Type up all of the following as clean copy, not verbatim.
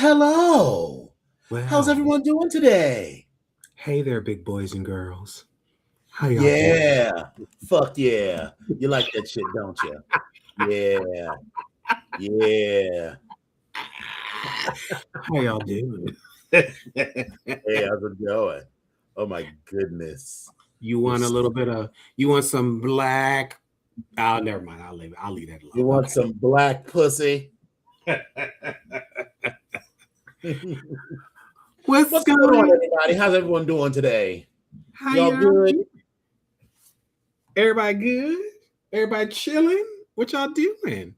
Hello. How's Well, everyone doing today? hey there, big boys and girls. How y'all doing? Yeah. Fuck yeah. You like that shit, don't you? Yeah. Yeah. How y'all doing? Hey, how's it going? Oh my goodness. You want a It's, little bit of, you want some black? Oh, never mind. I'll leave that you alone. want some black pussy? Okay. What's What's going on, going? everybody? How's everyone doing today? How Y'all y'all good? doing? Everybody good? Everybody chilling? What y'all doing?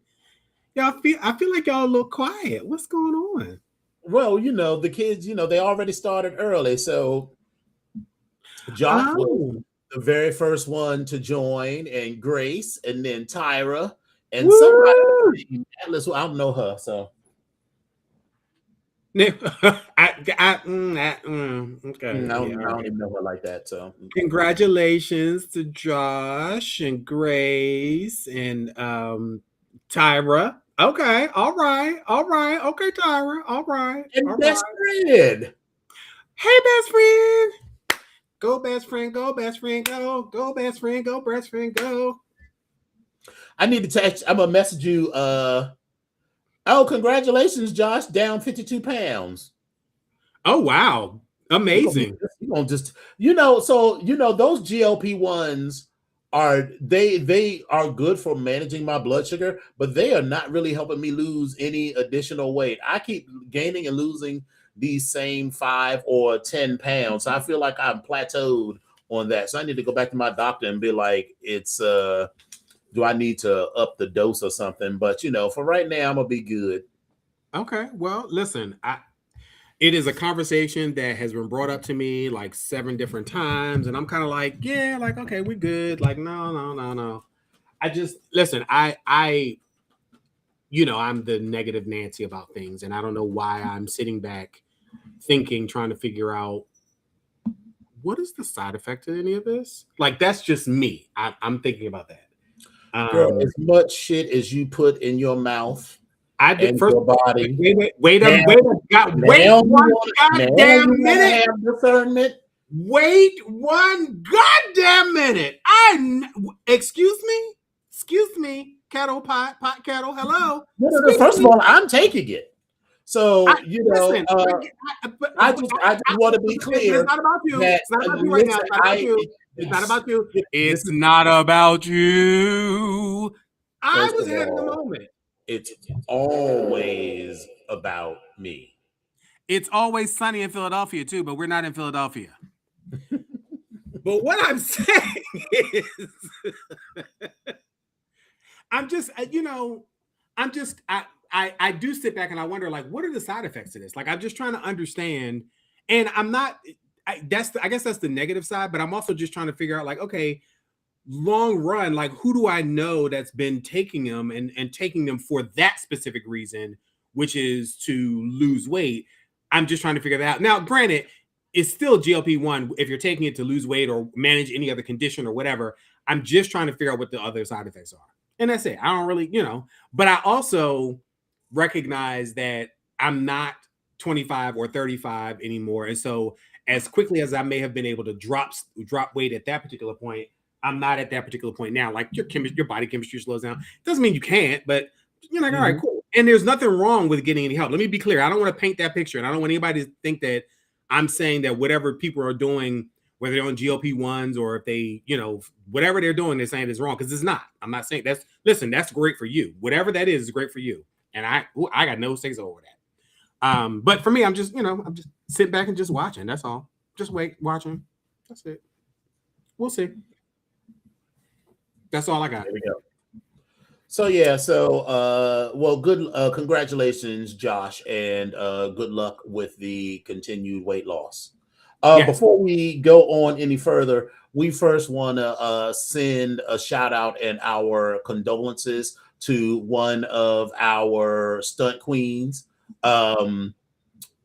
I feel like y'all a little quiet. What's going on? Well, the kids, they already started early. So Josh was Oh, the very first one to join, and Grace, and then Tyra, and somebody woo! named Atlas, who I don't know her. So Okay, I yeah, don't, all I don't right. even know her like that. So Congratulations to Josh and Grace and Tyra. Okay, all right, okay, Tyra, all and best right. friend. Hey, best friend, go, best friend, go, best friend, go, best friend, go, best friend, go. I need to text. I'm gonna message you. Oh, congratulations, Josh, down 52 pounds. Oh wow, You're gonna be, amazing. you're gonna just, so those GLP-1s they are good for managing my blood sugar, but they are not really helping me lose any additional weight. I keep gaining and losing these same 5 or 10 pounds. So I feel like I'm plateaued on that. So I need to go back to my doctor and be like, it's do I need to up the dose or something? But for right now, I'm gonna be good. Okay, well, listen, it is a conversation that has been brought up to me like 7 different times, and I'm kind of like, yeah, like okay, we're good. Like, no, no, no, no. I just listen. I'm the negative Nancy about things, and I don't know why I'm sitting back thinking, trying to figure out what is the side effect of any of this. Like, that's just me. I'm thinking about that. Girl, Um, as much shit as you put in your mouth I do. and First your of all, body, wait, now wait now you one want now goddamn you want to minute. have discernment. Wait one goddamn minute. Excuse me, kettle pot kettle. Hello, No, no, no. speak First to of me. all, I'm taking it. I So listen. I just want to be But it's clear not about you. that It's not about you right now. listen, It's not about you. It's not it's about you. this It's is not about you. I first was of having a all, moment. it's always about me. It's always sunny in Philadelphia too, but we're not in Philadelphia. But what I'm saying is, I'm just, I'm just, I do sit back and I wonder, like, what are the side effects of this? Like, I'm just trying to understand, and I'm not. I guess that's the negative side, but I'm also just trying to figure out, like, okay, long run, like, who do I know that's been taking them and taking them for that specific reason, which is to lose weight. I'm just trying to figure that out. Now, granted, it's still GLP-1 if you're taking it to lose weight or manage any other condition or whatever. I'm just trying to figure out what the other side effects are. And that's it. I don't really, but I also recognize that I'm not 25 or 35 anymore. And so as quickly as I may have been able to drop weight at that particular point, I'm not at that particular point now. Like your body chemistry slows down. Doesn't mean you can't, but you're like, all right, Mhm. cool. And there's nothing wrong with getting any help. Let me be clear. I don't want to paint that picture, and I don't want anybody to think that I'm saying that whatever people are doing, whether they're on GLP-1s or if they, whatever they're doing, they're saying is wrong, because it's not. I'm not saying that's. Listen, that's great for you. Whatever that is great for you, and I got no say over that. But for me, I'm just, I'm just sitting back and just watching. That's all. Just watching. That's it. We'll see. That's all I got. There we go. So yeah, well, good congratulations, Josh, and good luck with the continued weight loss. Yes. Before we go on any further, we first want to send a shout out and our condolences to one of our stunt queens, um,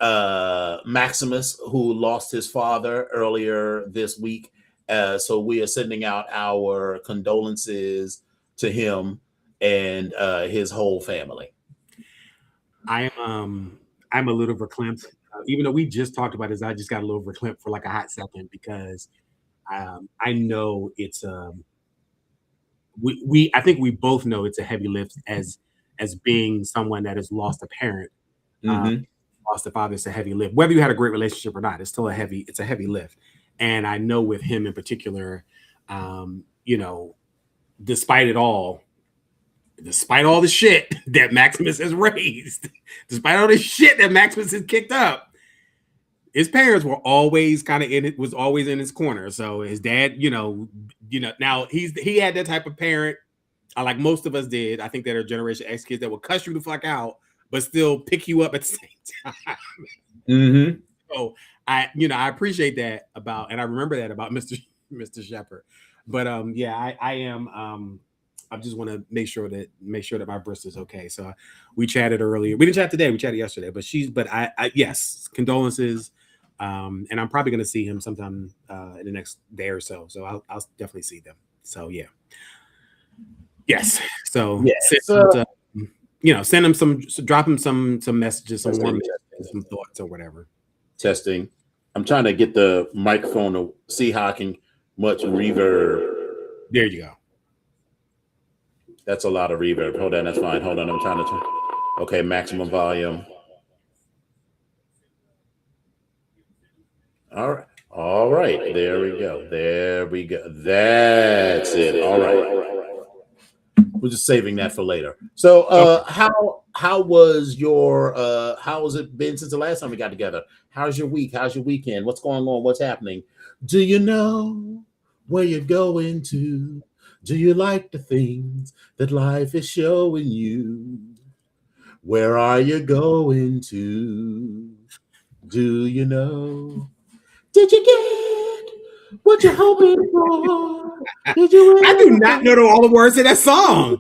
Maximus, who lost his father earlier this week. So we are sending out our condolences to him and his whole family. I am I'm a little verklempt. Even though we just talked about this, I just got a little verklempt for like a hot second because I know it's we I think we both know it's a heavy lift as being someone that has lost a parent, lost a father. It's a heavy lift. Whether you had a great relationship or not, it's still a heavy lift. And I know with him in particular, you know, despite all the shit that Maximus has raised, despite all the shit that Maximus has kicked up, his parents were always kind of was always in his corner. So his dad, now he had that type of parent, like most of us did. I think that are Generation X kids that will cuss you the fuck out, but still pick you up at the same time. So I appreciate that about, and I remember that about Mr. Shepard. But I am. I just want to make sure that my Brista's okay. So we chatted earlier. We didn't chat today. We chatted yesterday. But yes, condolences. And I'm probably going to see him sometime in the next day or so. So I'll definitely see them. So yeah. Yes. So send him drop him some messages, some thoughts or whatever. Testing. I'm trying to get the microphone to see how I can much reverb. There you go. That's a lot of reverb. Hold on, that's fine. Hold on, I'm trying to. Okay, maximum volume. All right. There we go. That's it. All right. We're just saving that for later. So, how was your how has it been since the last time we got together? How's your week? How's your weekend? What's going on? What's happening? Do you know where you're going to? Do you like the things that life is showing you? Where are you going to? Do you know? Did you get what you're hoping for? Did you? I do not know all the words to that song.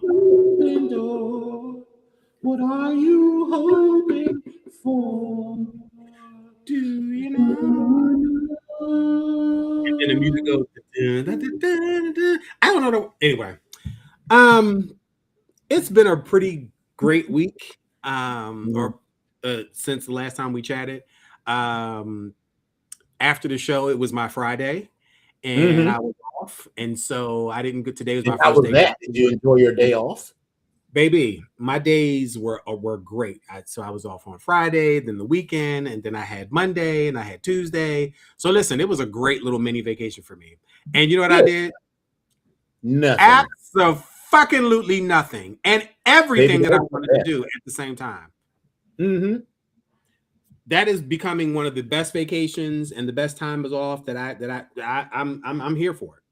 What are you hoping for? Do you know? And then the music goes. I don't know. Anyway, it's been a pretty great week. Since the last time we chatted. After the show, it was my Friday, and I was off, and so I didn't get today was my first day. Did you enjoy your day off? Baby, my days were great. So I was off on Friday, then the weekend, and then I had Monday, and I had Tuesday. So listen, it was a great little mini vacation for me. And you know what I did? Nothing. Absolutely nothing, and everything that I wanted to do at the same time. That is becoming one of the best vacations and the best time is off that I'm here for it.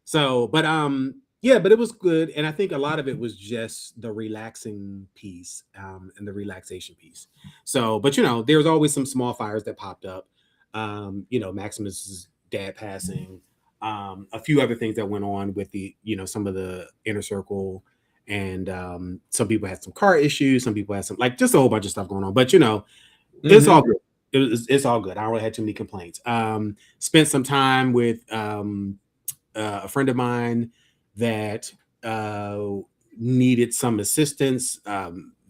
So, but but it was good, and I think a lot of it was just the relaxing piece and the relaxation piece. So, but there's always some small fires that popped up. Maximus's dad passing, a few other things that went on with the some of the inner circle, and some people had some car issues, some people had some just a whole bunch of stuff going on. But it's all good. It's all good. I don't really have too many complaints. Spent some time with a friend of mine that needed some assistance,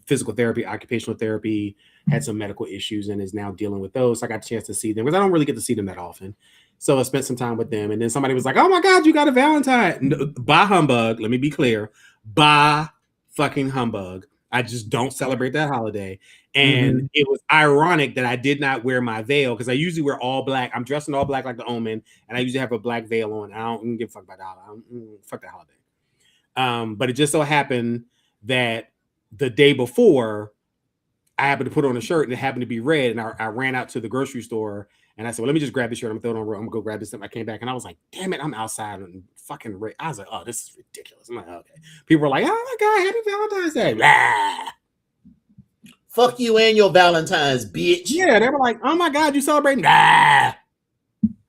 physical therapy, occupational therapy, had some medical issues and is now dealing with those. So I got a chance to see them because I don't really get to see them that often. So I spent some time with them. And then somebody was like, oh my God, you got a Valentine. Bah humbug. Let me be clear. Bah fucking humbug. I just don't celebrate that holiday. And it was ironic that I did not wear my veil because I usually wear all black. I'm dressed in all black like the Omen, and I usually have a black veil on. I don't give a fuck about that. Fuck that holiday. But it just so happened that the day before, I happened to put on a shirt and it happened to be red. And I ran out to the grocery store and I said, well, let me just grab this shirt. I'm going to throw it on. I'm going to go grab this stuff. I came back and I was like, damn it, I'm outside and fucking red. I was like, oh, this is ridiculous. I'm like, okay. People were like, oh my God, happy Valentine's Day. Blah. Fuck you and your Valentine's, bitch. Yeah, they were like, oh my God, you celebrating? Nah.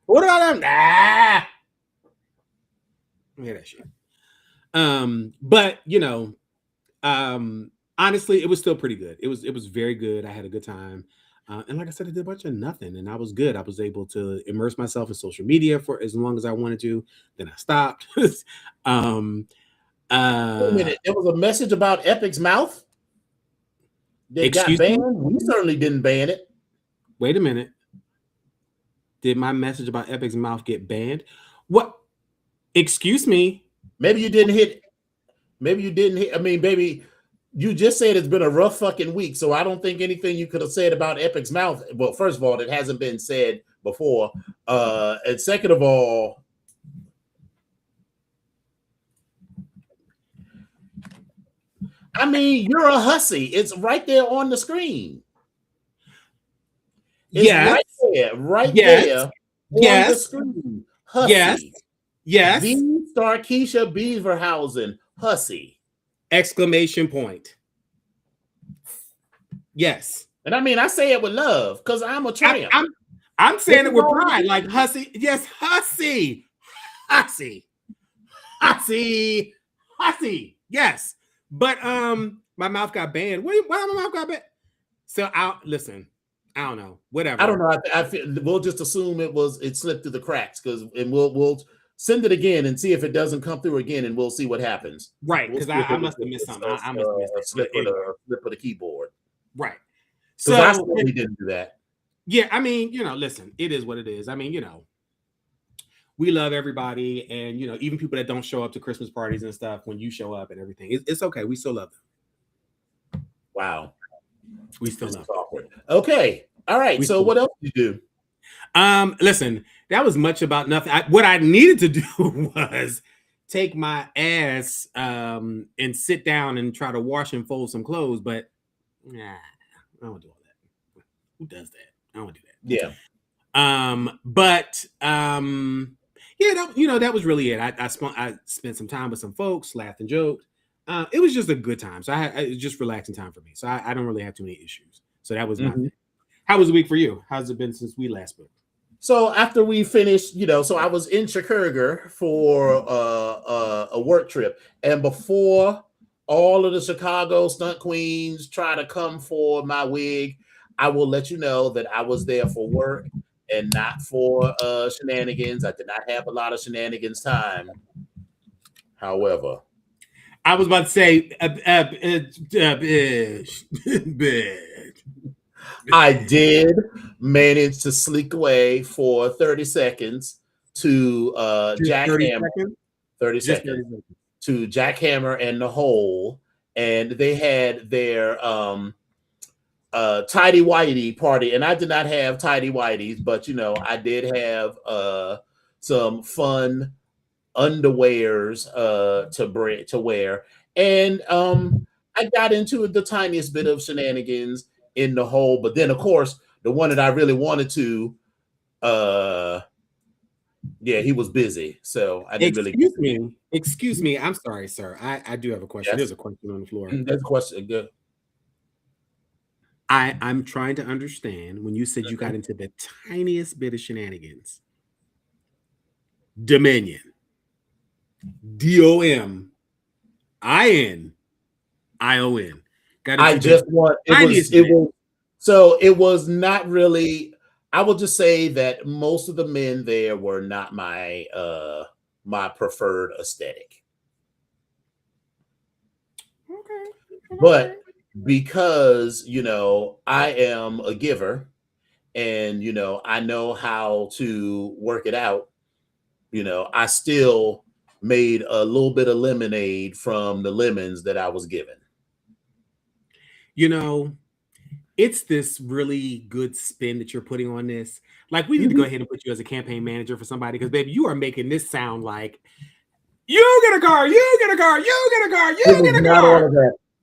What about them? Nah. Hear that shit. But honestly, it was still pretty good. It was very good. I had a good time. And like I said, I did a bunch of nothing and I was good. I was able to immerse myself in social media for as long as I wanted to. Then I stopped. Wait a minute. There was a message about Epic's mouth? They got banned. We certainly didn't ban it. Wait a minute. Did my message about Epic's mouth get banned? What? Excuse me. Maybe you didn't hit. Maybe you didn't hit. I mean, baby, you just said it's been a rough fucking week. So I don't think anything you could have said about Epic's mouth. Well, first of all, it hasn't been said before. And second of all, I mean, you're a hussy. It's right there on the screen. It's right there, there on the screen. Hussy. Yes. The Starkeisha Beaverhausen, hussy. Exclamation point. Yes. And I mean, I say it with love because I'm a tramp. I'm saying it with pride, like hussy. Yes, hussy. Hussy. Hussy. Hussy. Yes. But my mouth got banned. Why my mouth got banned? So listen. I don't know. Whatever. I don't know. I feel we'll just assume it slipped through the cracks and we'll send it again and see if it doesn't come through again, and we'll see what happens. Right, because I must have missed something. I must have missed a slip of the keyboard. Right. So I certainly didn't do that. Yeah, I mean, listen, it is what it is. I mean, we love everybody, and even people that don't show up to Christmas parties and stuff. When you show up and everything, it's okay. We still love them. Wow. We still love them. Awkward. Okay. All right. So what else did you do? Listen, that was much about nothing. What I needed to do was take my ass and sit down and try to wash and fold some clothes, but nah, I don't do all that. Who does that? I don't do that. Yeah. Yeah, that was really it. I spent some time with some folks, laughed and joked. It was just a good time. So it was just relaxing time for me. So I don't really have too many issues. So that was my thing. How was the week for you? How's it been since we last spoke? So after we finished, so I was in Chicago for a work trip, and before all of the Chicago stunt queens try to come for my wig, I will let you know that I was there for work and not for shenanigans. I did not have a lot of shenanigans time. However, I was about to say, I did manage to sneak away for 30 seconds to Jackhammer. 30 seconds to Jackhammer and the Hole, and they had their tidy whitey party, and I did not have tidy whities, but I did have some fun underwears to wear, and I got into the tiniest bit of shenanigans in the Hole, but then of course the one that I really wanted to he was busy, so I didn't really. Excuse me, I'm sorry, sir. I do have a question. Yes. There's a question on the floor. There's a question. Good. I'm trying to understand when you said you got into the tiniest bit of shenanigans. Dominion. DOMINION. I just want it was not really. I will just say that most of the men there were not my my preferred aesthetic. Okay. But because I am a giver, and I know how to work it out, I still made a little bit of lemonade from the lemons that I was given. It's this really good spin that you're putting on this. Like, we need to go ahead and put you as a campaign manager for somebody, because baby, you are making this sound like you get a car, you get a car, you get a car, you get a car.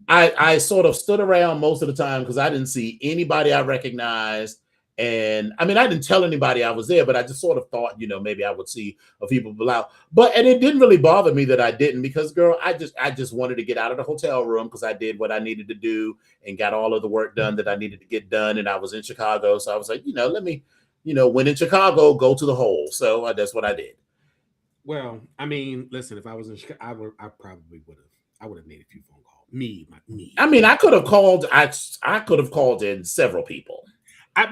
I sort of stood around most of the time because I didn't see anybody I recognized. And I mean, I didn't tell anybody I was there, but I just sort of thought, maybe I would see a few people out. And it didn't really bother me that I didn't, because girl, I just wanted to get out of the hotel room, because I did what I needed to do and got all of the work done that I needed to get done. And I was in Chicago. So I was like, let me, when in Chicago, go to the Hole. So that's what I did. Well, I mean, listen, if I was in Chicago, I probably would have made a few phone calls. Me. I mean, I could have called. I could have called in several people.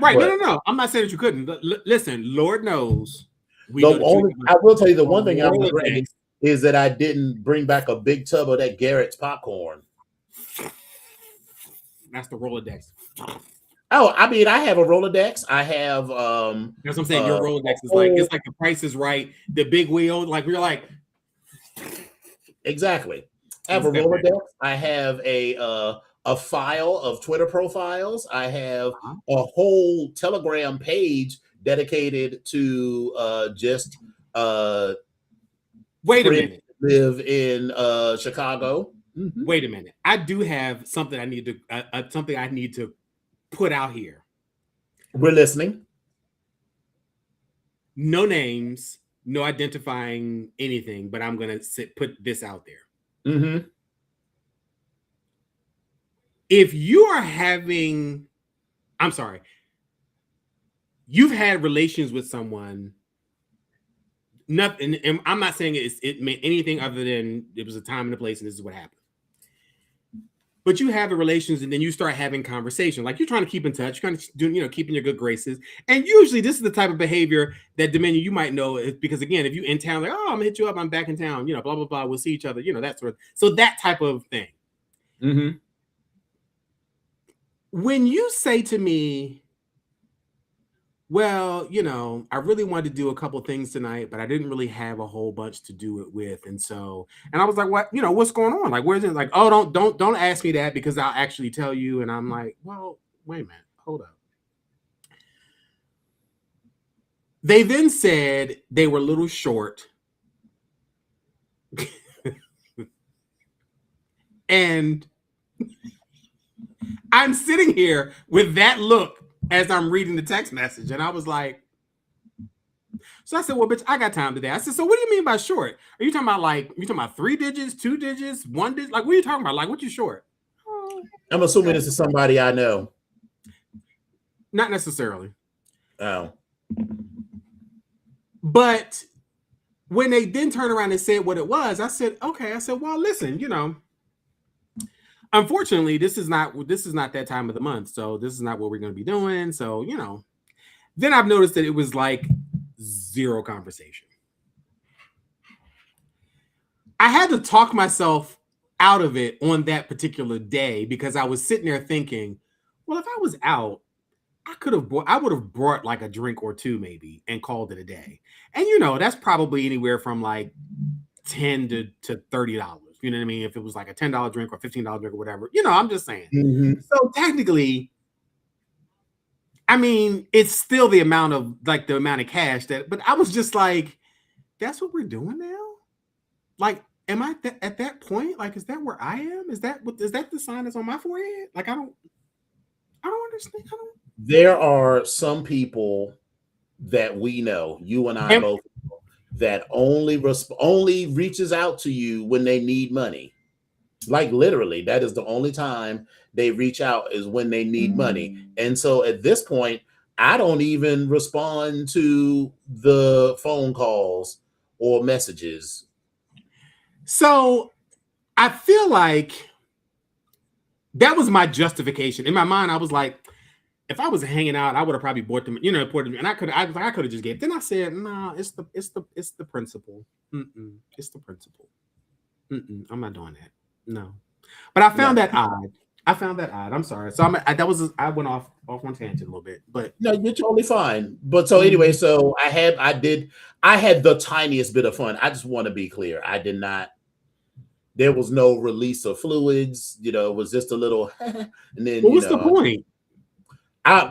Right. No. I'm not saying that you couldn't. Listen, Lord knows. I will tell you the one thing I'm regretting is that I didn't bring back a big tub of that Garrett's popcorn. That's the Rolodex. Oh, I mean, I have a Rolodex. I have That's what I'm saying. Your Rolodex is like, it's like The Price is Right, the big wheel. Like we're like, exactly. I have a Rolodex. I have a file of Twitter profiles. I have a whole Telegram page dedicated to just wait a minute. Live in Chicago. Mm-hmm. Wait a minute. I do have something I need to put out here. We're listening. No names, no identifying anything, but I'm gonna put this out there. Mm-hmm. If you are you've had relations with someone, nothing, and I'm not saying it meant anything other than it was a time and a place and this is what happened. But you have the relations and then you start having conversation. Like you're trying to keep in touch, you're kind of doing, keeping your good graces. And usually this is the type of behavior that Dominion, you might know, because again, if you're in town, like, oh, I'm gonna hit you up, I'm back in town, blah, blah, blah, we'll see each other, that sort of, so that type of thing. Mm-hmm. When you say to me, well, I really wanted to do a couple things tonight, but I didn't really have a whole bunch to do it with. And I was like, what, what's going on? Like, where's it? Like, oh, don't ask me that because I'll actually tell you. And I'm like, well, wait a minute, hold up. They then said they were a little short. And I'm sitting here with that look as I'm reading the text message. And I was like, so I said, well, bitch, I got time today. I said, so what do you mean by short? Are you talking about 3 digits, 2 digits, 1 digit? Like, what are you talking about? Like, what you short? I'm assuming this is somebody I know. Not necessarily. Oh. But when they then turned around and said what it was, I said, okay. I said, well, listen, unfortunately, this is not that time of the month. So this is not what we're going to be doing. So, then I've noticed that it was like zero conversation. I had to talk myself out of it on that particular day because I was sitting there thinking, well, if I was out, I would have brought like a drink or two maybe and called it a day. And that's probably anywhere from like $10 to $30. You know what I mean? If it was like a $10 drink or $15 drink or whatever, I'm just saying. Mm-hmm. So technically, I mean, it's still the amount of cash but I was just like, that's what we're doing now? Like, am I at that point? Like, is that where I am? Is that the sign that's on my forehead? Like, I don't understand. There are some people that we know, you and I both, that only reaches out to you when they need money. Like literally, that is the only time they reach out is when they need money. And so at this point, I don't even respond to the phone calls or messages. So I feel like that was my justification. In my mind, I was like, if I was hanging out, I would have probably bought them, and I could have just gave. Then I said, no, it's the principle. It's the principle. I'm not doing that. No. But I found that odd. I'm sorry. So I went off on tangent a little bit, but no, you're totally fine. But so anyway, so I had the tiniest bit of fun. I just want to be clear. I did not. There was no release of fluids. It was just a little. And then what's the point?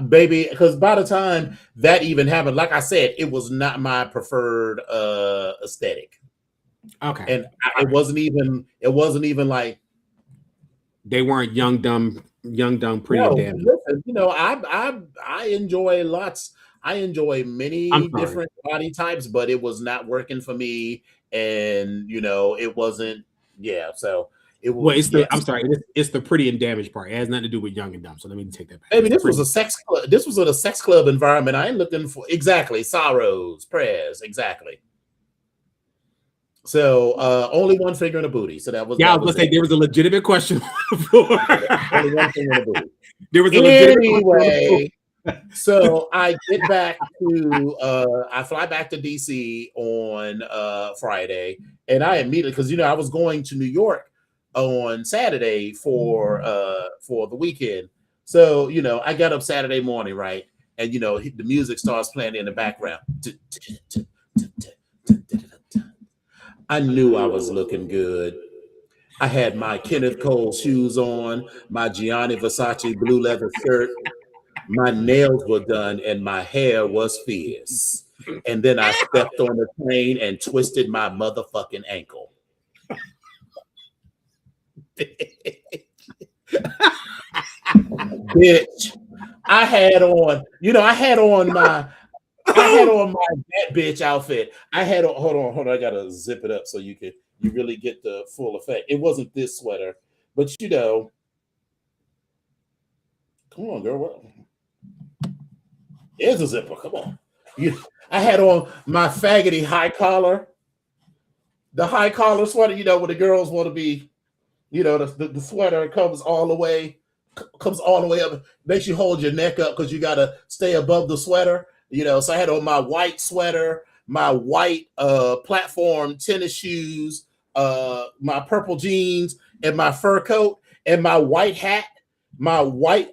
Baby, because by the time that even happened, like I said, it was not my preferred aesthetic. Okay, and it wasn't even like they weren't young, dumb, pretty. No, damn. Listen, I enjoy lots. I enjoy many different body types, but it was not working for me, and it wasn't. Yeah, so. Well, I'm sorry. It's the pretty and damaged part. It has nothing to do with young and dumb. So let me take that back. Maybe this was a sex club. This was a sex club environment. I ain't looking for exactly sorrows, prayers, exactly. So only one finger in the booty. So that was. Yeah, I was gonna say there was a legitimate question on the floor. Only one finger in the booty. There was a legitimate. So I get back to I fly back to DC on Friday, and I immediately, because I was going to New York on Saturday for the weekend, So, you know, I got up Saturday morning, right? And, you know, the music starts playing in the background. I knew I was looking good. I had my Kenneth Cole shoes on, my Gianni Versace blue leather shirt. My nails were done and my hair was fierce. And then I stepped on the train and twisted my motherfucking ankle. Bitch, I had on, you know, I had on my that bitch outfit. I had on, hold on, I gotta zip it up so you really get the full effect. It wasn't this sweater, but you know, come on, girl. What? Here's a zipper. Come on. I had on my faggoty high collar, the high collar sweater, you know, when the girls want to be, you know, the sweater comes all the way up, makes you hold your neck up because you got to stay above the sweater, you know. So I had on my white sweater, my white platform tennis shoes, my purple jeans, and my fur coat, and my white hat, my white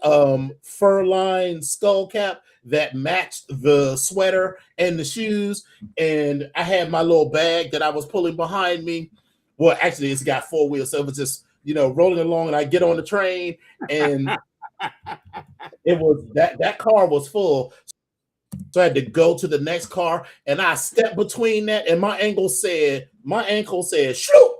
fur lined skull cap that matched the sweater and the shoes. And I had my little bag that I was pulling behind me. Well, actually, it's got four wheels, so it was just, you know, rolling along. And I get on the train, and it was that car was full. So I had to go to the next car, and I stepped between that, and my ankle said, shoot.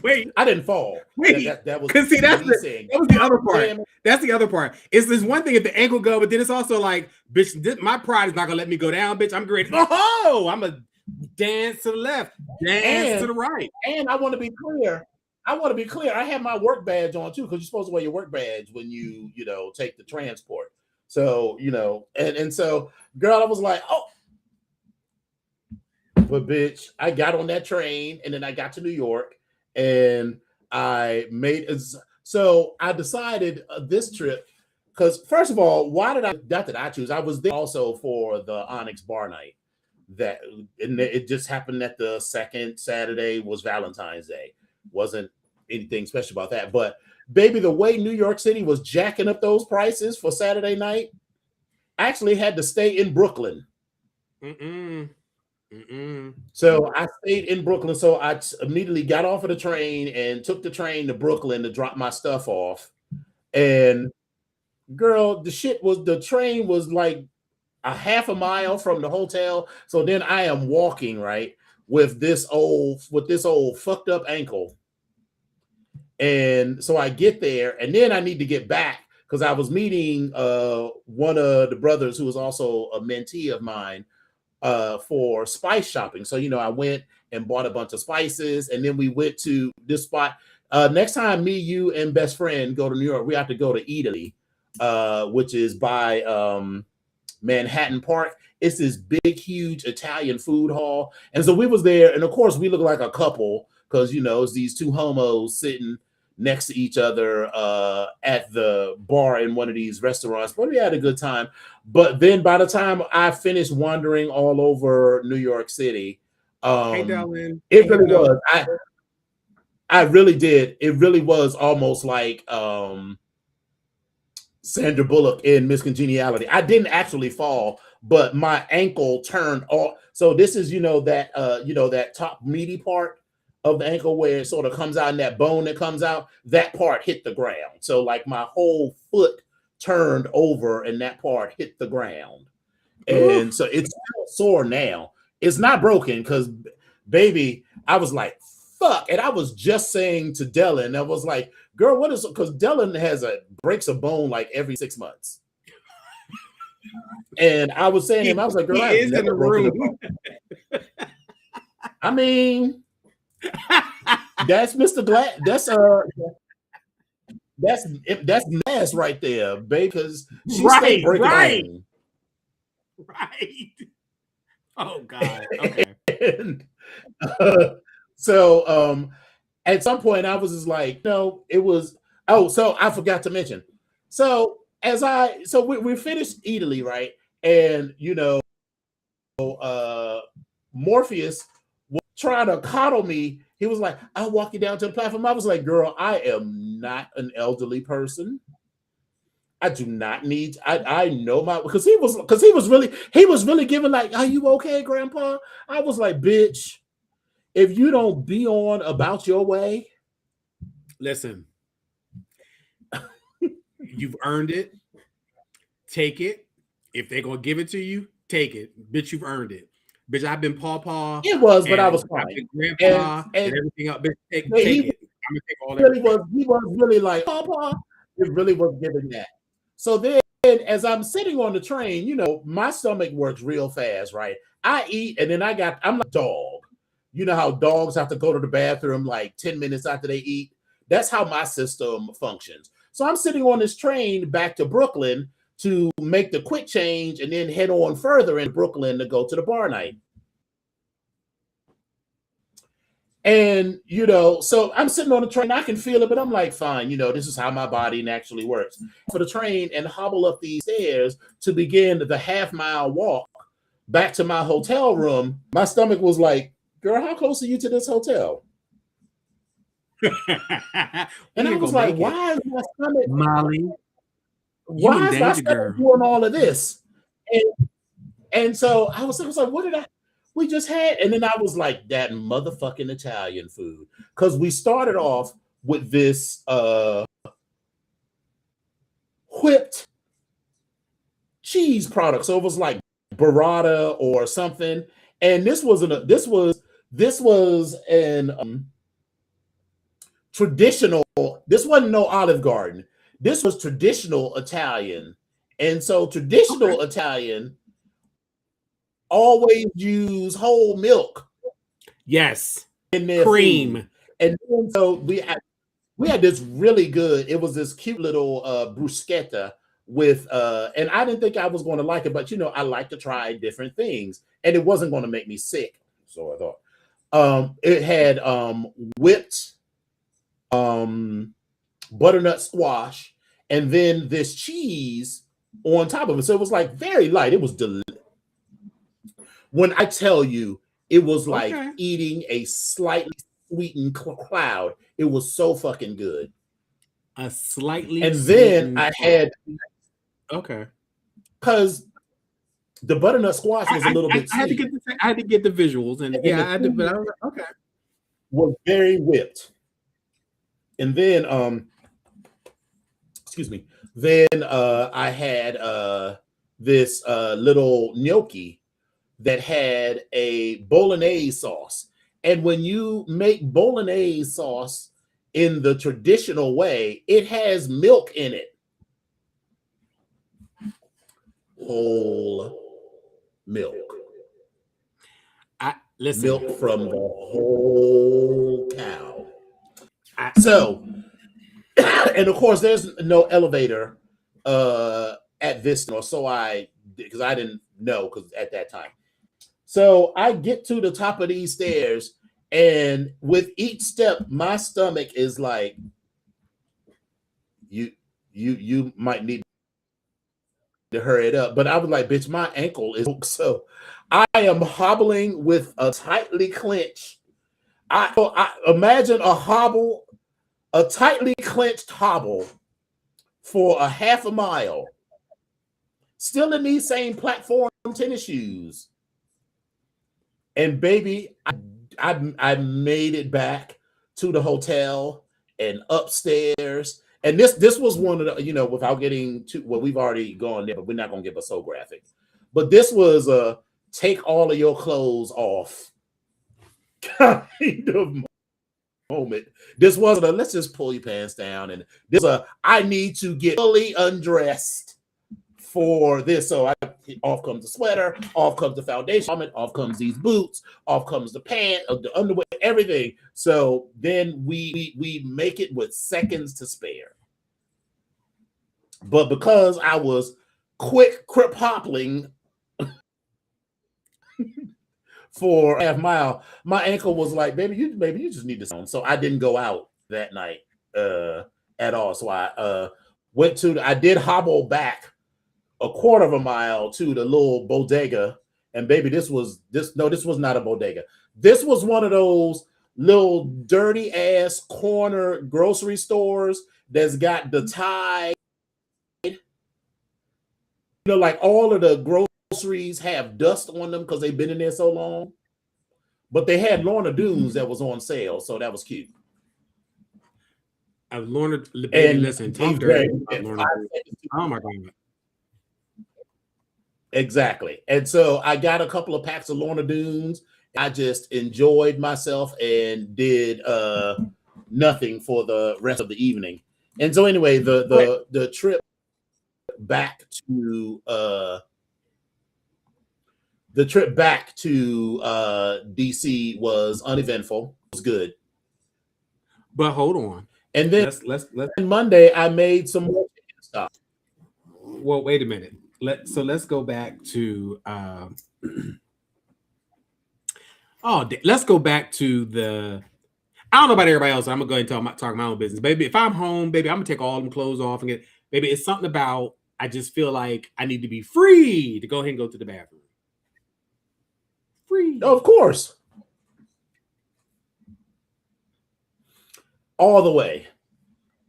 Wait, I didn't fall. Wait, that was because see that was the other part. That's the other part. It's this one thing if the ankle go, but then it's also like, bitch, my pride is not gonna let me go down, bitch. I'm great. Oh, I'm a dance to the left, dance to the right. And I want to be clear. I have my work badge on too, because you're supposed to wear your work badge when you know, take the transport. So, you know, and so, girl, I was like, oh, but bitch, I got on that train, and then I got to New York. And I decided this trip, because first of all, not that I choose? I was there also for the Onyx Bar Night. And it just happened that the second Saturday was Valentine's Day. Wasn't anything special about that. But baby, the way New York City was jacking up those prices for Saturday night, I actually had to stay in Brooklyn. So I stayed in Brooklyn. So I immediately got off of the train and took the train to Brooklyn to drop my stuff off. And girl, the train was like a half a mile from the hotel. So then I am walking, right, with this old fucked up ankle. And so I get there, and then I need to get back because I was meeting one of the brothers who was also a mentee of mine for spice shopping. So, you know, I went and bought a bunch of spices, and then we went to this spot. Next time me, you, and best friend go to New York, we have to go to Italy, which is by Manhattan Park. It's this big, huge Italian food hall. And so we was there, and of course we look like a couple because, you know, it's these two homos sitting next to each other at the bar in one of these restaurants. But we had a good time. But then by the time I finished wandering all over New York City, it really was. I really did. It really was almost like Sandra Bullock in Miss Congeniality. I didn't actually fall, but my ankle turned off. So this is, that top meaty part of the ankle where it sort of comes out, and that bone that comes out, that part hit the ground. So like my whole foot turned over and that part hit the ground. And so it's sore now. It's not broken because, baby, I was like, fuck. And I was just saying to Dylan, I was like, girl, what is it? Because Dylan breaks a bone like every 6 months. And I was saying to him, I was like, girl, I've never broken a bone. I mean, that's Mr. Glass. That's Nass right there, babe. Because she's right. Oh God. Okay. And, so at some point I was just like, no, it was. Oh, so I forgot to mention. So we finished Italy, right? And Morpheus was trying to coddle me He was like, I'll walk you down to the platform. I was like, girl, I am not an elderly person. I do not need. I know my because he was really giving like, are you okay, Grandpa? I was like, bitch, if you don't be on about your way, listen, you've earned it. Take it. If they're gonna give it to you, take it. Bitch, you've earned it. Bitch, I've been Pawpaw. it was, but I was I've fine. been Grandpa and everything up. Bitch, take it. I'm gonna take all that. He was really like Pawpaw. It really was giving that. So then, as I'm sitting on the train, my stomach works real fast, right? I eat, and then I'm like a dog. You know how dogs have to go to the bathroom like 10 minutes after they eat? That's how my system functions. So I'm sitting on this train back to Brooklyn to make the quick change and then head on further in Brooklyn to go to the bar night. And, so I'm sitting on the train, I can feel it, but I'm like, fine, this is how my body naturally works. For the train and hobble up these stairs to begin the half-mile walk back to my hotel room, my stomach was like, girl, how close are you to this hotel? And I was like, why is my stomach, Molly? Why is my stomach doing all of this? And so I was like, we just had, and then I was like, that motherfucking Italian food. Because we started off with this whipped cheese product. So it was like burrata or something. And this was an traditional, this wasn't no Olive Garden. This was traditional Italian. And so traditional Italian always use whole milk. Yes. In their cream. Food. And then, so we had this really good, it was this cute little bruschetta with and I didn't think I was going to like it, but I like to try different things, and it wasn't going to make me sick. So I thought it had whipped butternut squash and then this cheese on top of it. So it was like very light. It was delicious. When I tell you, it was like eating a slightly sweetened cloud. It was so fucking good. A slightly and then I had because the butternut squash was a little bit sweet. I had to get the visuals, and I had to, but I was like, okay. Was very whipped. And then excuse me. Then I had this little gnocchi that had a bolognese sauce. And when you make bolognese sauce in the traditional way, it has milk in it. Whole milk. Listen. Milk from the whole cow. So, and of course, there's no elevator at this, because I didn't know because at that time. So I get to the top of these stairs, and with each step, my stomach is like, you might need to hurry it up. But I was like, bitch, my ankle is so. I am hobbling with a tightly clenched. I imagine a tightly clenched hobble for a half a mile, still in these same platform tennis shoes. And baby, I made it back to the hotel and upstairs. And this was one of the, without getting to, well, we've already gone there, but we're not going to get so graphic. But this was a take all of your clothes off kind of moment. This wasn't a let's just pull your pants down. And this was I need to get fully undressed for this. So off comes the sweater, off comes the foundation, off comes these boots, off comes the pants, the underwear, everything. So then we make it with seconds to spare. But because I was quick crip hoppling for a half mile, my ankle was like, baby, you just need to. So I didn't go out that night at all. So I I did hobble back a quarter of a mile to the little bodega, and baby, this was not a bodega. This was one of those little dirty ass corner grocery stores that's got the Tide. Like all of the groceries have dust on them because they've been in there so long. But they had Lorna Doones that was on sale, so that was cute. Lorna, baby, listen, talk dirty about Lorna. Oh my God. Exactly. And so I got a couple of packs of Lorna Doones. I just enjoyed myself and did nothing for the rest of the evening. And so anyway, the trip back to DC was uneventful. It was good. But hold on. And then let's Monday I made some more stuff. Well, wait a minute. Let's go back to let's go back to the. I don't know about everybody else. I'm gonna go ahead and talk my own business, baby. If I'm home, baby, I'm gonna take all them clothes off and get. Baby, it's something about. I just feel like I need to be free to go ahead and go to the bathroom. Free, of course, all the way.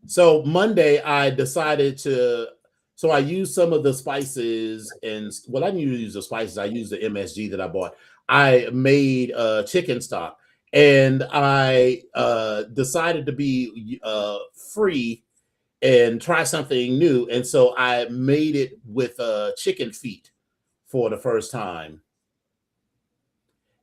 So Monday, I decided to. So I used some of the spices, and well, I didn't use the spices. I used the MSG that I bought. I made chicken stock, and I decided to be free and try something new. And so I made it with chicken feet for the first time.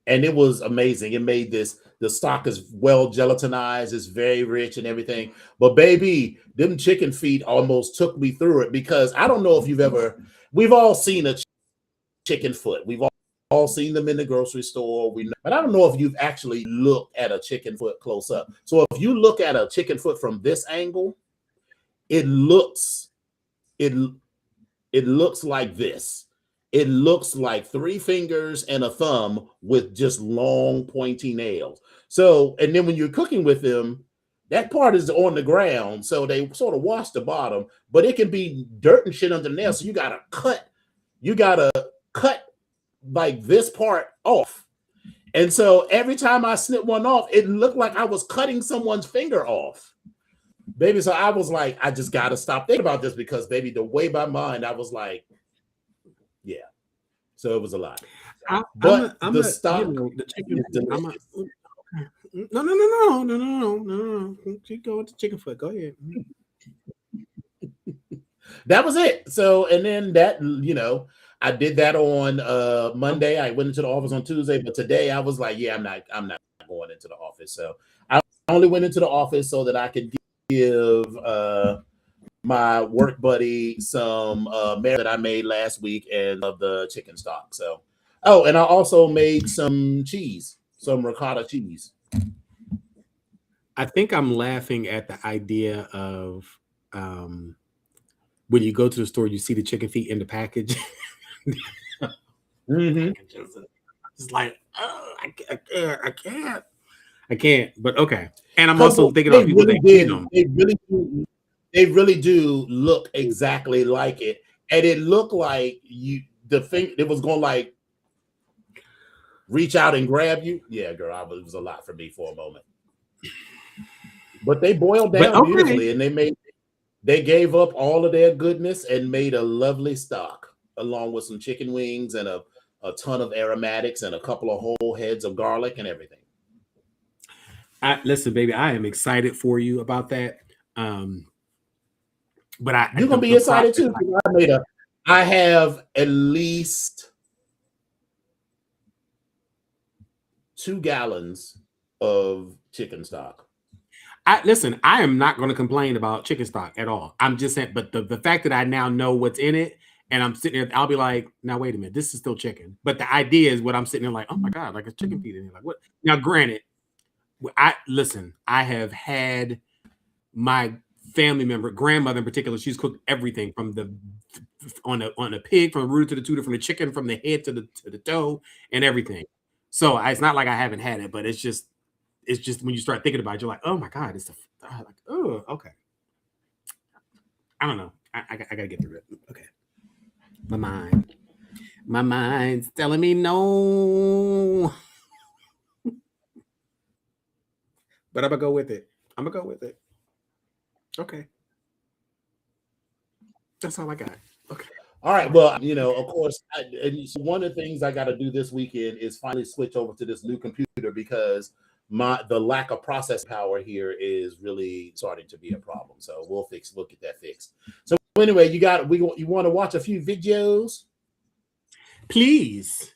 And it was amazing. It made the stock is well gelatinized. It's very rich and everything. But baby, them chicken feet almost took me through it, because I don't know if we've all seen a chicken foot. We've all seen them in the grocery store. But I don't know if you've actually looked at a chicken foot close up. So if you look at a chicken foot from this angle, it looks like this. It looks like 3 fingers and a thumb with just long pointy nails. So, and then when you're cooking with them, that part is on the ground. So they sort of wash the bottom, but it can be dirt and shit under there. So you gotta cut like this part off. And so every time I snip one off, it looked like I was cutting someone's finger off. Baby, so I was like, I just gotta stop thinking about this, because baby, the way my mind, I was like, yeah. So it was a lot. But the stock, the chicken. No. Keep going to chicken foot. Go ahead. That was it. So, and then that, I did that on Monday. I went into the office on Tuesday, but today I was like, yeah, I'm not going into the office. So I only went into the office so that I could give my work buddy some mayo that I made last week and of the chicken stock. So, and I also made some cheese, some ricotta cheese. I think I'm laughing at the idea of when you go to the store, you see the chicken feet in the package. Mm-hmm. It's like, oh, I can't. But okay. And I'm also thinking of people that eat them. They really do look exactly like it, and it looked like it was going to like reach out and grab you. Yeah, girl, it was a lot for me for a moment. But they boiled down beautifully, and they gave up all of their goodness and made a lovely stock, along with some chicken wings and a ton of aromatics and a couple of whole heads of garlic and everything. Listen, baby, I am excited for you about that. But you're gonna be excited too. I have at least 2 gallons of chicken stock. Listen, I am not going to complain about chicken stock at all. I'm just saying, but the fact that I now know what's in it, and I'm sitting there, I'll be like, now wait a minute, this is still chicken. But the idea is what I'm sitting there like, oh my God, like it's chicken feet in here. Like what? Now, granted, I have had my family member, grandmother in particular, she's cooked everything from on a pig, from the rooter to the tutor, from the chicken, from the head to the toe, and everything. So it's not like I haven't had it, but it's just when you start thinking about it, you're like, oh my God, it's like, oh, okay. I don't know. I gotta get through it. Okay. My mind's telling me no. but I'm gonna go with it. Okay. That's all I got. Okay. All right. Well, you know, of course, one of the things I got to do this weekend is finally switch over to this new computer because the lack of processing power here is really starting to be a problem. So we'll get that fixed. So anyway, you want to watch a few videos? Please.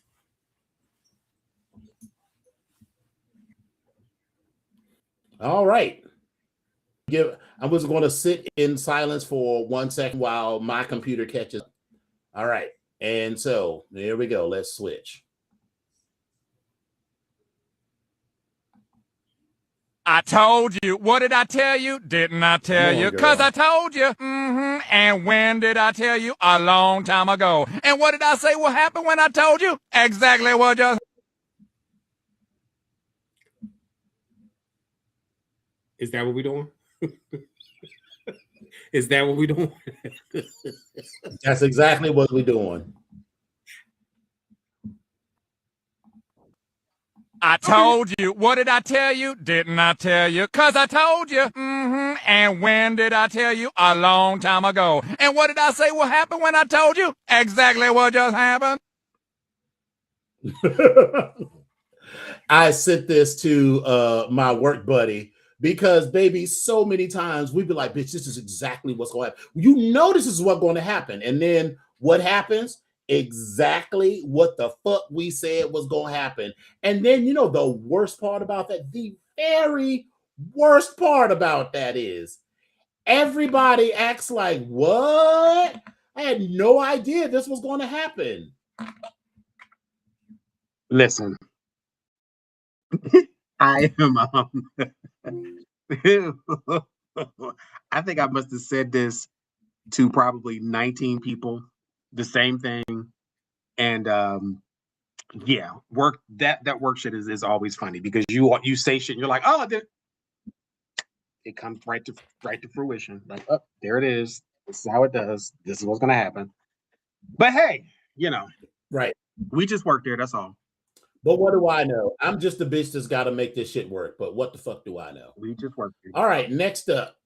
All right. I was going to sit in silence for 1 second while my computer catches up. All right. And so there we go. Let's switch. I told you. What did I tell you? Didn't I tell you? Because I told you. And when did I tell you? A long time ago. And what did I say will happen when I told you? Exactly what just... Is that what we're doing? Is that what we're doing? That's exactly what we're doing. I told you. What did I tell you? Didn't I tell you? Because I told you. And when did I tell you? A long time ago. And what did I say will happen when I told you? Exactly what just happened. I sent this to my work buddy because, baby, so many times we'd be like, bitch, this is exactly what's going to happen. You know this is what's going to happen. And then what happens? Exactly what the fuck we said was going to happen. And then, you know, the worst part about that, the very worst part about that is everybody acts like, what? I had no idea this was going to happen. Listen, I am, I think I must have said this to probably 19 people, the same thing. And yeah, that work shit is always funny because you say shit and you're like, oh, it comes right to fruition. Like, oh, there it is. This is how it does. This is what's gonna happen. But hey, you know, right? We just work there. That's all. But what do I know? I'm just a bitch that's got to make this shit work. But what the fuck do I know? We just work there. All right, next up.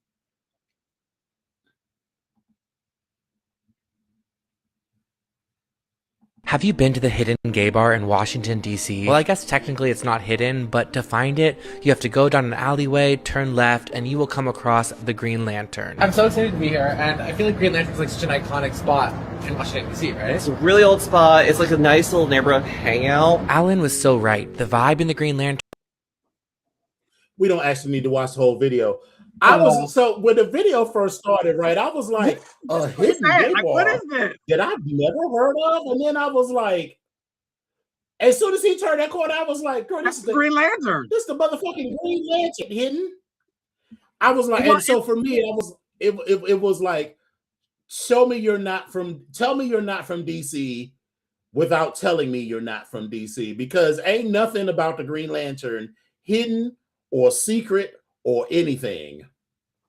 Have you been to the Hidden Gay Bar in Washington, D.C.? Well, I guess technically it's not hidden, but to find it, you have to go down an alleyway, turn left, and you will come across the Green Lantern. I'm so excited to be here, and I feel like Green Lantern's like such an iconic spot in Washington, D.C., right? It's a really old spot. It's like a nice little neighborhood hangout. Alan was so right. The vibe in the Green Lantern... We don't actually need to watch the whole video. So when the video first started, right, I was like, a hidden gay bar what is this that I've never heard of? And then I was like, as soon as he turned that corner, I was like, girl, this is the Green Lantern. This is the motherfucking Green Lantern hidden. I was like, and so for me, it was like, tell me you're not from DC without telling me you're not from DC, because ain't nothing about the Green Lantern hidden or secret or anything.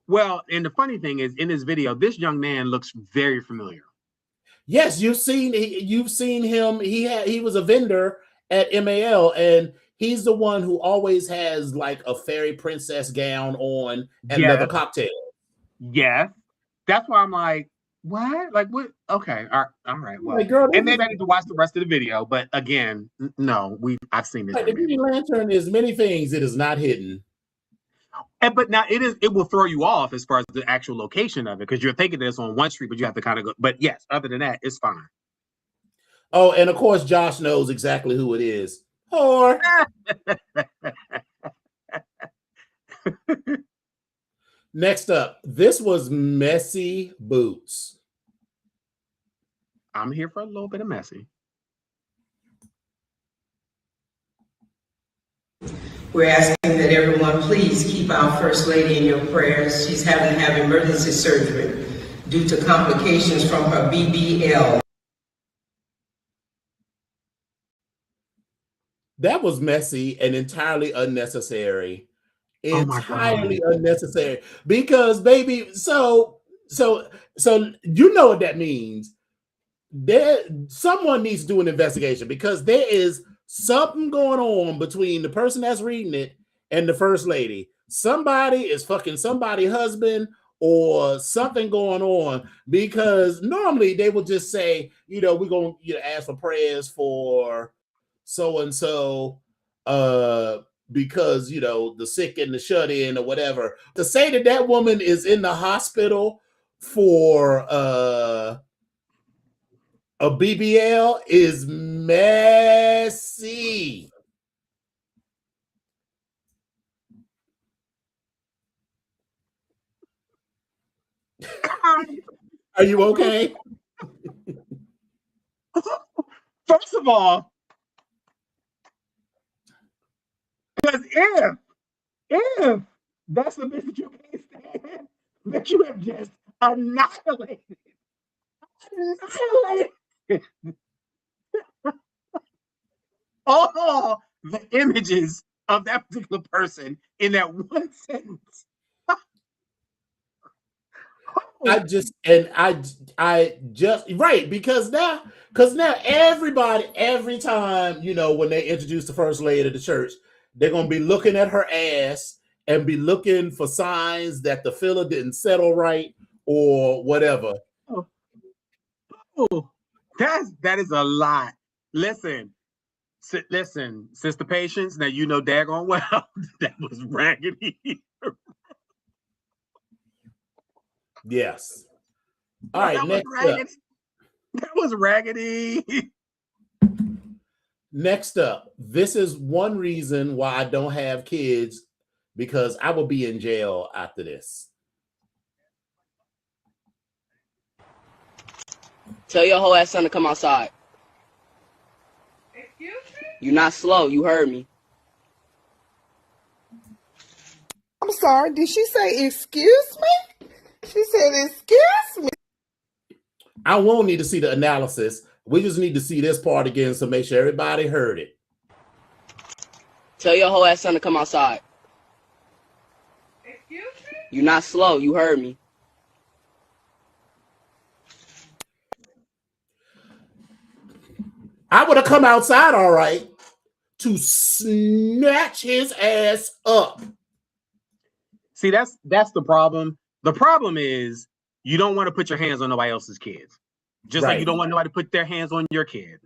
Well, and the funny thing is, in this video, this young man looks very familiar. Yes, you've seen him. He was a vendor at MAL, and he's the one who always has like a fairy princess gown on and another cocktail. Yes, that's why I'm like, what? Like what? Okay, all right. Well, like, girl, and maybe I need to watch the rest of the video. But again, no, I've seen this. Like, the Green Lantern is many things. It is not hidden. But now it will throw you off as far as the actual location of it, because you're thinking that it's on one street, but you have to kind of go. But yes, other than that, it's fine. Oh, and of course, Josh knows exactly who it is. Whore. Next up, this was Messy Boots. I'm here for a little bit of messy. We're asking that everyone please keep our First Lady in your prayers. She's having to have emergency surgery due to complications from her BBL. That was messy and entirely unnecessary. Entirely unnecessary. Because, baby, so you know what that means. Someone needs to do an investigation, because there is something going on between the person that's reading it and the First Lady. somebody is fucking somebody's husband or something going on, because normally they will just say, we're going to ask for prayers for so and so, because the sick and the shut in or whatever. To say that woman is in the hospital for a BBL is messy. Are you okay? First of all, because if that's the bitch that you can't stand, that you have just annihilated all the images of that particular person in that one sentence. I just right, because now everybody, every time, when they introduce the first lady of the church, they're gonna be looking at her ass and be looking for signs that the filler didn't settle right or whatever. Oh, that is a lot. Listen, Sister Patience. Now daggone well that was raggedy. Yes. All right, next up. That was raggedy. Next up, this is one reason why I don't have kids, because I will be in jail after this. Tell your whole ass son to come outside. Excuse me? You're not slow. You heard me. I'm sorry. Did she say excuse me? She said excuse me. I won't need to see the analysis. We just need to see this part again to make sure everybody heard it. Tell your whole ass son to come outside. Excuse me? You're not slow. You heard me. I would have come outside all right to snatch his ass up. See, that's the problem. The problem is you don't want to put your hands on nobody else's kids. Just like you don't want nobody to put their hands on your kid.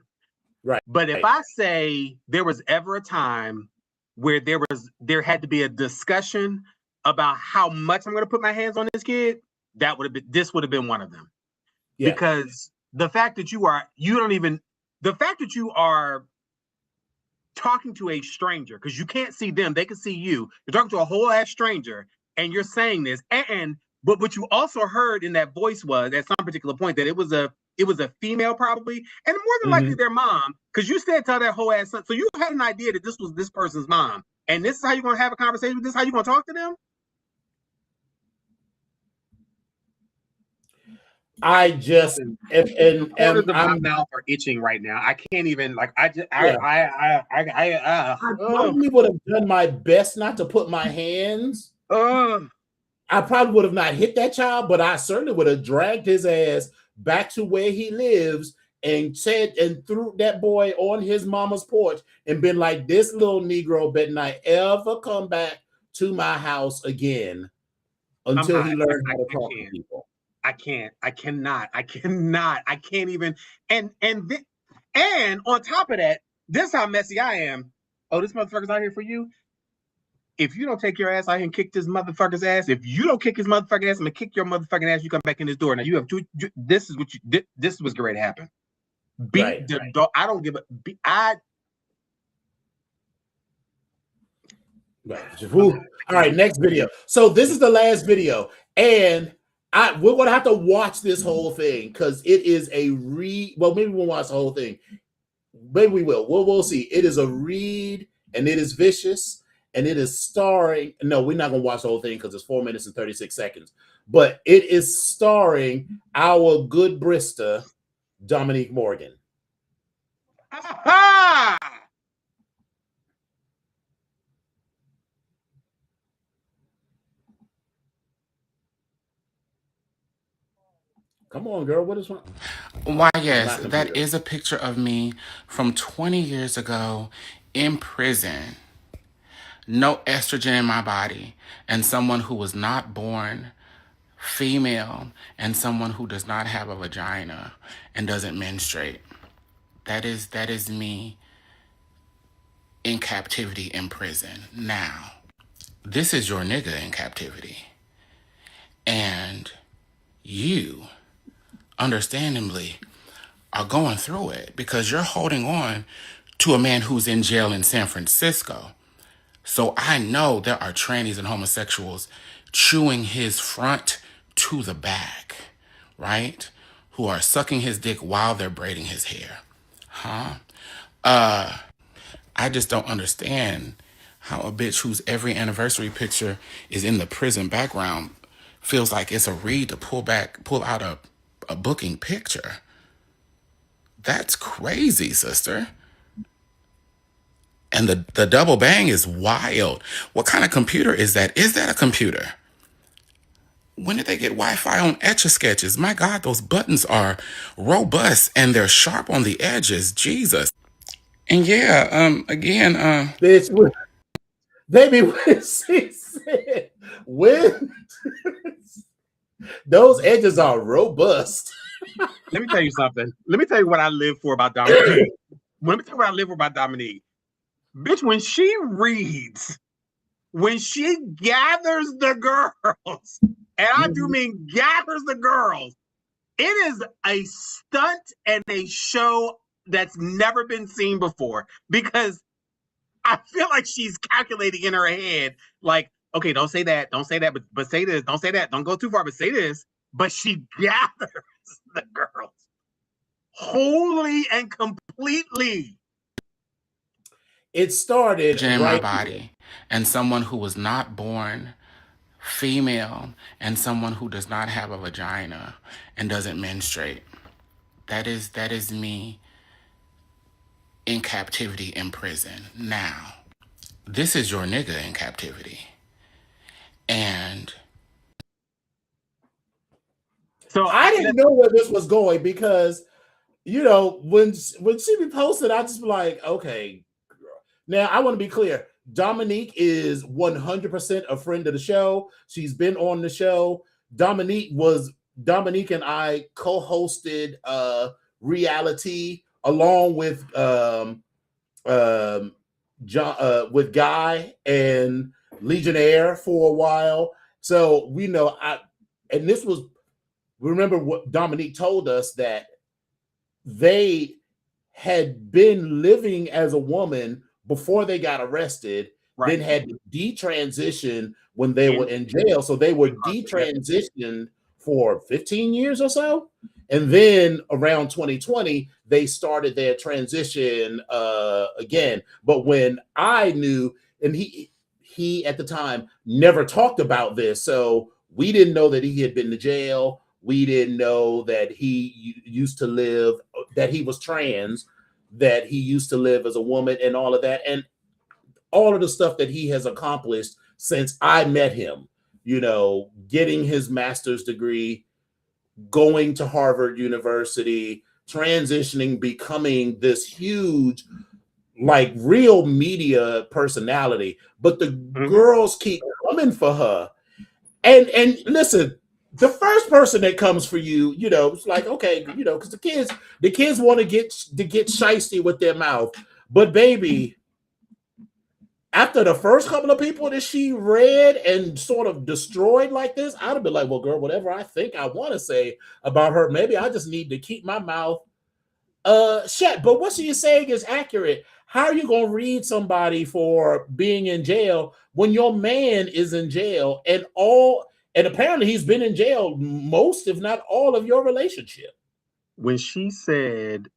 Right. But if I say there was ever a time where there had to be a discussion about how much I'm going to put my hands on this kid, this would have been one of them. Yeah. Because the fact that you are talking to a stranger, because you can't see them, they can see you. You're talking to a whole ass stranger, and you're saying this, but what you also heard in that voice was at some particular point that it was a female probably, and more than likely their mom, because you said tell that whole ass son. So you had an idea that this was this person's mom, and this is how you're gonna have a conversation. This is how you're gonna talk to them. I just and my mouth are itching right now. I can't even I probably would have done my best not to put my hands. I probably would have not hit that child, but I certainly would have dragged his ass back to where he lives and threw that boy on his mama's porch and been like, this little Negro better not ever come back to my house again until he learns how to talk to people. I cannot even. And on top of that, this is how messy I am. Oh, this motherfucker's out here for you. If you don't take your ass out here and kick this motherfucker's ass, if you don't kick his motherfucking ass, I'm gonna kick your motherfucking ass. You come back in this door. Now you have two. This is what's going to happen. Beat the dog. I don't give a. All right, next video. So this is the last video, and we're gonna have to watch this whole thing because it is well, maybe we'll watch the whole thing. Maybe we will. We'll see. It is a read, and it is vicious. And it is starring, no, we're not going to watch the whole thing because it's 4 minutes and 36 seconds. But it is starring our good Brista, Dominique Morgan. Come on, girl. What is wrong? Why, yes, that is a picture of me from 20 years ago in prison. no estrogen in my body, and someone who was not born female, and someone who does not have a vagina and doesn't menstruate. That is me in captivity in prison. Now, this is your nigga in captivity. And you, understandably, are going through it because you're holding on to a man who's in jail in San Francisco. So I know there are trannies and homosexuals chewing his front to the back, right? Who are sucking his dick while they're braiding his hair. I just don't understand how a bitch whose every anniversary picture is in the prison background feels like it's a read to pull out a booking picture. That's crazy, sister. And the double bang is wild. What kind of computer is that? Is that a computer? When did they get Wi-Fi on Etch-a-Sketches? My God, those buttons are robust and they're sharp on the edges. Jesus. And yeah, again, Bitch, baby, when she said, when those edges are robust. Let me tell you something. Let me tell you what I live for about Dominique. Let me tell you what I live for about Dominique. Bitch, when she reads, when she gathers the girls, and I do mean gathers the girls, it is a stunt and a show that's never been seen before, because I feel like she's calculating in her head, like, okay, don't say that, but say this, don't say that, don't go too far, but say this. But she gathers the girls wholly and completely. It started in right my body, and someone who was not born female, and someone who does not have a vagina and doesn't menstruate. That is me in captivity in prison. Now, this is your nigga in captivity. And so I didn't know where this was going because, you know, when she be posted, I just be like, okay. Now, I want to be clear. Dominique is 100% a friend of the show. She's been on the show. Dominique and I co-hosted reality along with with Guy and Legionnaire for a while. So we know remember what Dominique told us, that they had been living as a woman before they got arrested, right. Then had to detransition when they were in jail. So they were detransitioned for 15 years or so. And then around 2020, they started their transition again. But when I knew, and he at the time never talked about this, so we didn't know that he had been to jail. We didn't know that he used to live, that he was trans, that he used to live as a woman and all of that. And all of the stuff that he has accomplished since I met him, you know, getting his master's degree, going to Harvard University, transitioning, becoming this huge, like, real media personality. But the girls keep coming for her. And listen, the first person that comes for you, you know, it's like, okay, you know, because the kids want to get shiesty with their mouth. But baby, after the first couple of people that she read and sort of destroyed like this, I'd have been like, well, girl, whatever I think I want to say about her, maybe I just need to keep my mouth shut. But what she's saying is accurate. How are you going to read somebody for being in jail when your man is in jail and apparently he's been in jail most, if not all, of your relationship? When she said,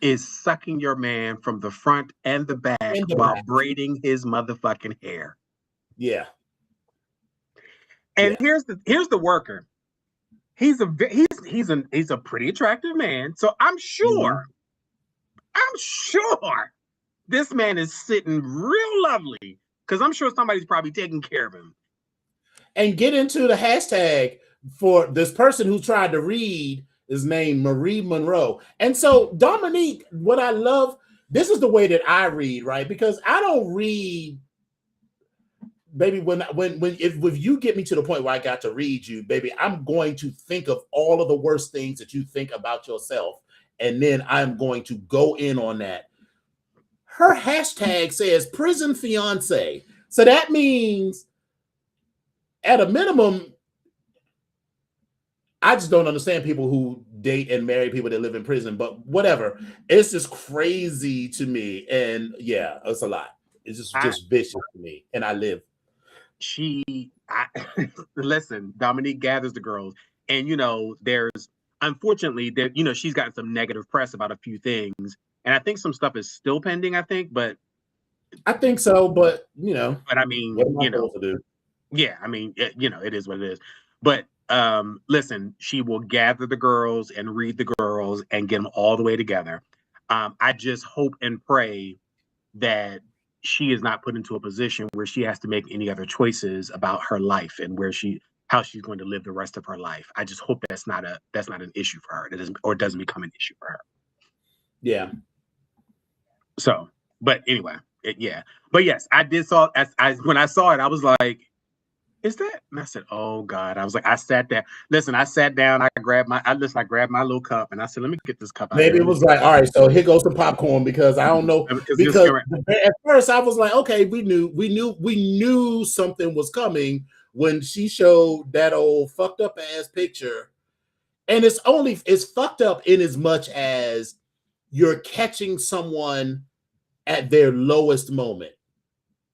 is sucking your man from the front and the back while braiding his motherfucking hair. Yeah. And here's the worker. He's a pretty attractive man. So I'm sure this man is sitting real lovely, because I'm sure somebody's probably taking care of him. And get into the hashtag for this person who tried to read is named Marie Monroe. And so Dominique, what I love, this is the way that I read, right? Because I don't read baby, if you get me to the point where I got to read you, baby, I'm going to think of all of the worst things that you think about yourself, and then I'm going to go in on that. Her hashtag says prison fiance. So that means at a minimum, I just don't understand people who date and marry people that live in prison, but whatever. It's just crazy to me. And yeah, it's a lot. It's just vicious to me. And I live. Listen, Dominique gathers the girls. And, unfortunately, she's gotten some negative press about a few things. And I think some stuff is still pending, I think, but I think so, but But I mean, what am I supposed to do? Yeah, I mean, it is what it is. But listen, she will gather the girls and read the girls and get them all the way together. I just hope and pray that she is not put into a position where she has to make any other choices about her life and how she's going to live the rest of her life. I just hope that's not an issue for her. It doesn't become an issue for her. Yeah. So, but anyway, yeah. But yes, I did when I saw it, I was like, is that? And I said, oh God. I was like, I sat down, I grabbed my little cup and I said, let me get this cup out. Maybe it was like, all right, so here goes some popcorn because I don't know. Because at first I was like, okay, we knew something was coming when she showed that old fucked up ass picture. And it's fucked up in as much as you're catching someone at their lowest moment.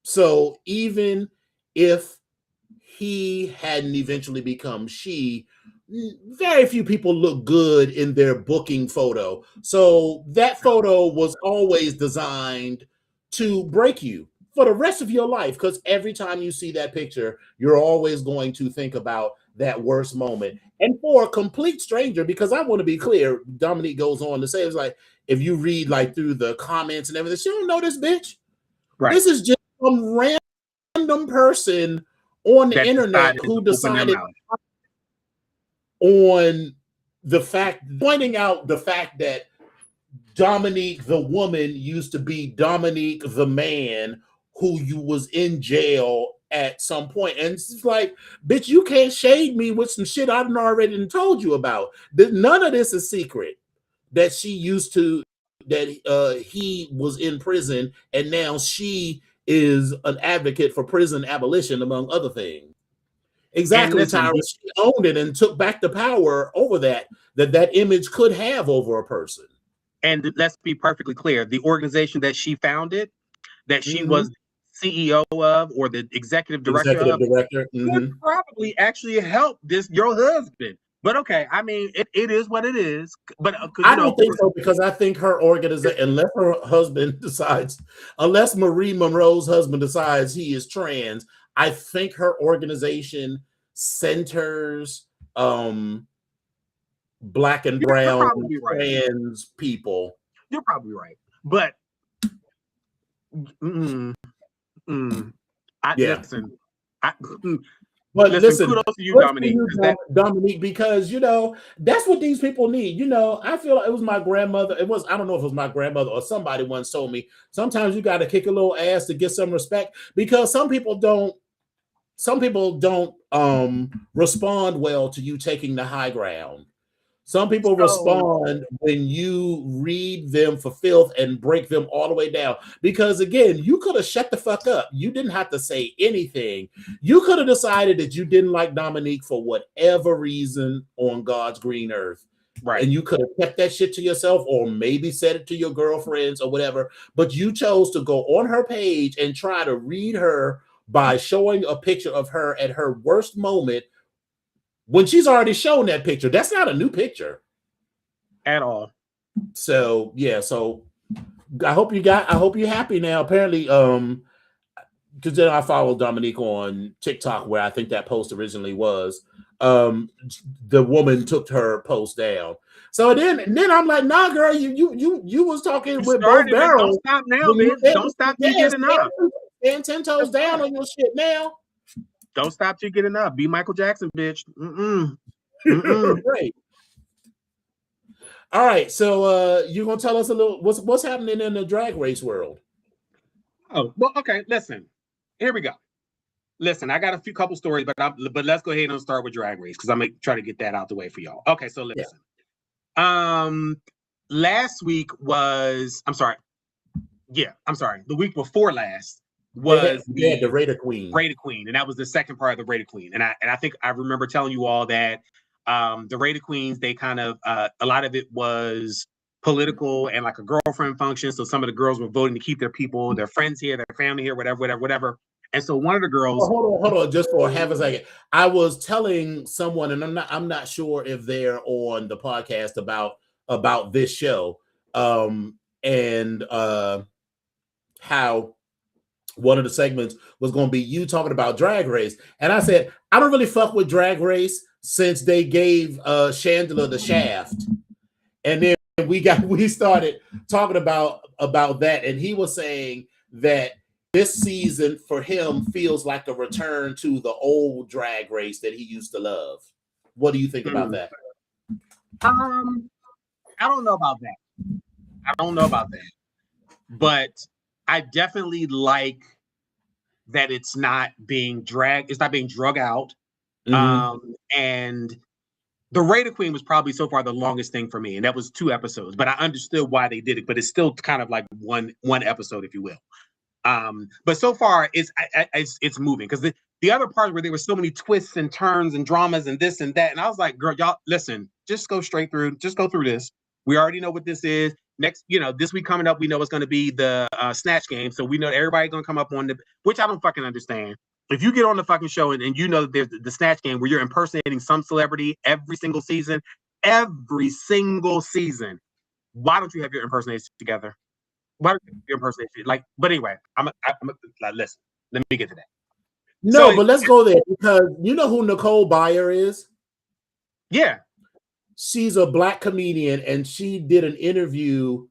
So even if he hadn't eventually become she, very few people look good in their booking photo. So that photo was always designed to break you for the rest of your life, because every time you see that picture, you're always going to think about that worst moment. And for a complete stranger, because I want to be clear, Dominique goes on to say, it's like, if you read like through the comments and everything, she don't know this bitch. Right. This is just some random person on the internet who decided on pointing out the fact that Dominique the woman used to be Dominique the man who was in jail at some point. And it's like, bitch, you can't shade me with some shit I've already told you about. None of this is secret. That he was in prison and now she is an advocate for prison abolition, among other things. Exactly, Tyra. She owned it and took back the power over that image could have over a person. And let's be perfectly clear, the organization that she founded, that she was CEO of or the executive director of, could probably actually help your husband. But okay, I mean, it is what it is. But I don't think so, because I think her organization, unless Marie Monroe's husband decides he is trans, I think her organization centers Black and brown trans people. You're probably right, but listen, kudos to you, Dominique. Dominique, because that's what these people need. I feel like it was my grandmother. I don't know if it was my grandmother or somebody once told me, sometimes you got to kick a little ass to get some respect, because some people don't respond well to you taking the high ground. Some people respond when you read them for filth and break them all the way down. Because again, you could have shut the fuck up. You didn't have to say anything. You could have decided that you didn't like Dominique for whatever reason on God's green earth. Right. And you could have kept that shit to yourself, or maybe said it to your girlfriends or whatever. But you chose to go on her page and try to read her by showing a picture of her at her worst moment, when she's already shown that picture. That's not a new picture at all. So yeah, so I hope you're happy now. Apparently, because then I followed Dominique on TikTok, where I think that post originally was. The woman took her post down. So then I'm like, nah, girl, you was talking with both barrels. Don't stop now, bitch. Don't stop till you get enough. Stand 10 toes down on your shit now. Don't stop till you get enough. Be Michael Jackson, bitch. Great. All right, so you're gonna tell us a little what's happening in the drag race world. Oh, well, okay. Listen, here we go. Listen, I got a couple stories, but let's go ahead and start with Drag Race because I'm gonna try to get that out the way for y'all. Okay, so listen. Last week was the week before last was the Raider Queen. Raider Queen, and that was the second part of the Raider Queen. And I think I remember telling you all that the Raider Queens, they kind of a lot of it was political and like a girlfriend function. So some of the girls were voting to keep their people, their friends here, their family here, whatever. And so one of the girls. Hold on, just for half a second. I was telling someone, and I'm not sure if they're on the podcast about this show, and how one of the segments was going to be you talking about Drag Race, and I said I don't really fuck with Drag Race since they gave Chandler the shaft, and then we started talking about that, and he was saying that this season for him feels like a return to the old Drag Race that he used to love. What do you think about that? I don't know about that. But I definitely like that it's not being drug out. Mm-hmm. And the Raider Queen was probably so far the longest thing for me, and that was 2 episodes. But I understood why they did it, but it's still kind of like one episode, if you will. But so far it's moving because the other part where there were so many twists and turns and dramas and this and that, and I was like, girl, y'all listen, just go straight through, just go through this. We already know what this is. Next, this week coming up, we know it's going to be the Snatch Game, so we know everybody's going to come up on which I don't fucking understand. If you get on the fucking show and you know that there's the Snatch Game where you're impersonating some celebrity every single season, why don't you have your impersonations together? Why don't you have your impersonation? But anyway, I'm listen. Let me get to that. No, but let's go there because you know who Nicole Byer is? Yeah. She's a Black comedian, and she did an interview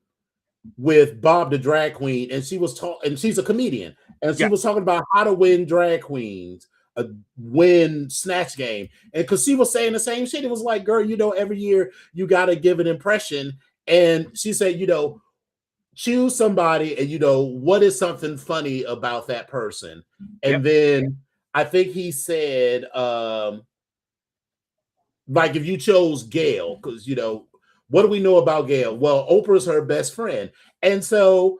with Bob the Drag Queen, and she's a comedian, and she was talking about how to win drag queens, win Snatch Game, and because she was saying the same shit, it was like, girl, every year you got to give an impression, and she said, choose somebody, and what is something funny about that person, and then I think he said, like if you chose Gail, because what do we know about Gail? Well, Oprah's her best friend, and so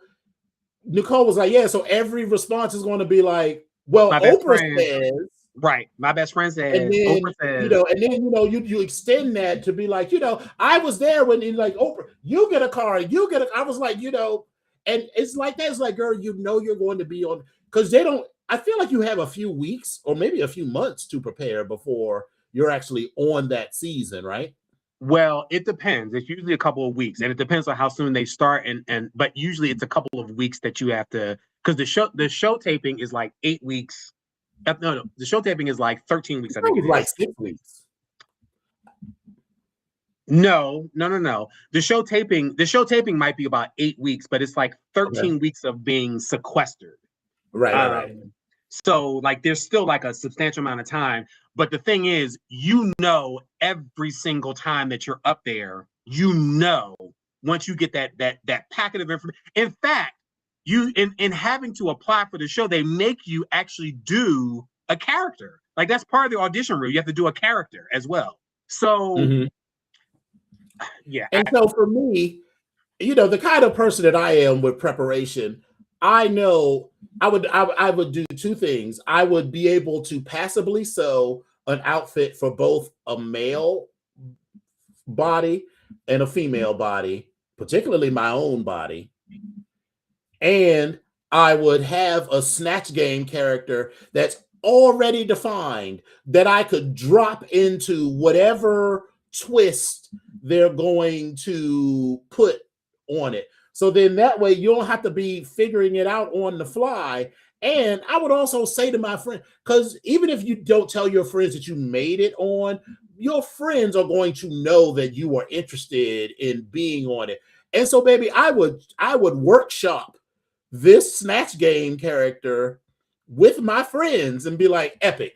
Nicole was like, yeah. So every response is going to be like, well, Oprah says, right. My best friend says, and then, Oprah says, and then you extend that to be like, I was there when like Oprah, you get a car, I was like, and it's like that. It's like, girl, you're going to be on because they don't. I feel like you have a few weeks or maybe a few months to prepare before you're actually on that season, right? Well, it depends. It's usually a couple of weeks, and it depends on how soon they start. But usually it's a couple of weeks that you have to, because the show taping is like 8 weeks. No, the show taping is like 13 weeks. I think it's like 6 weeks. No. The show taping might be about 8 weeks, but it's like 13 weeks of being sequestered. Right. So like there's still like a substantial amount of time. But the thing is, every single time that you're up there, once you get that packet of information. In fact, you in having to apply for the show, they make you actually do a character. Like that's part of the audition room. You have to do a character as well. So yeah. And so for me, the kind of person that I am with preparation, I know I would do 2 things. I would be able to passably sew an outfit for both a male body and a female body, particularly my own body. And I would have a Snatch Game character that's already defined that I could drop into whatever twist they're going to put on it. So then that way you don't have to be figuring it out on the fly. And I would also say to my friend, because even if you don't tell your friends that you made it on, your friends are going to know that you are interested in being on it. And so, baby, I would workshop this Snatch Game character with my friends and be like, epic.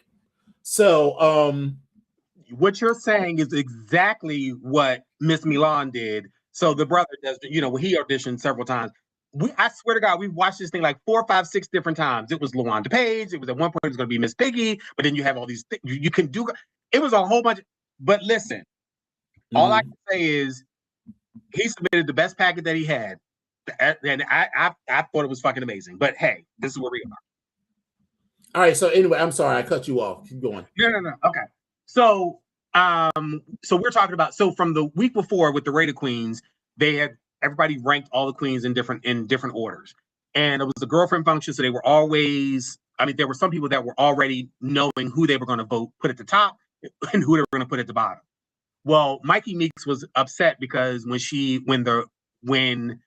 So, what you're saying is exactly what Miss Milan did. So the brother does, he auditioned several times. I swear to God, we've watched this thing like 4, 5, 6 different times. It was LaWanda Page. It was at one point it was going to be Miss Piggy, but then you have all these things you can do. It was a whole bunch. But listen, all I can say is he submitted the best packet that he had, and I thought it was fucking amazing. But hey, this is where we are. All right. So anyway, I'm sorry I cut you off. Keep going. No. Okay. So we're talking about from the week before with the Rated Queens, they had everybody ranked all the queens in different orders, and it was a girlfriend function. So they were always, I mean, there were some people that were already knowing who they were going to vote, put at the top, and who they were going to put at the bottom. Well, Mikey Meeks was upset because when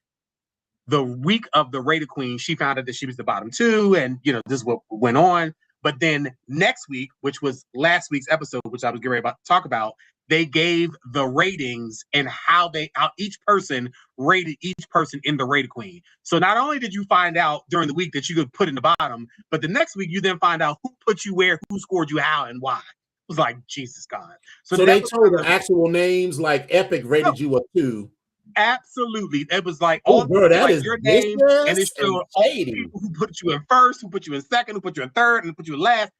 the week of the Rated Queen, she found out that she was the bottom 2, and this is what went on. But then next week, which was last week's episode, which I was getting ready to talk about, they gave the ratings and how each person rated each person in the Rated Queen. So not only did you find out during the week that you could put in the bottom, but the next week you then find out who put you where, who scored you how, and why. It was like, Jesus God. So they told the actual names, like Epic rated you a 2. Absolutely. It was like your name, and it showed all the people who put you in first, who put you in second, who put you in third, and who put you in last.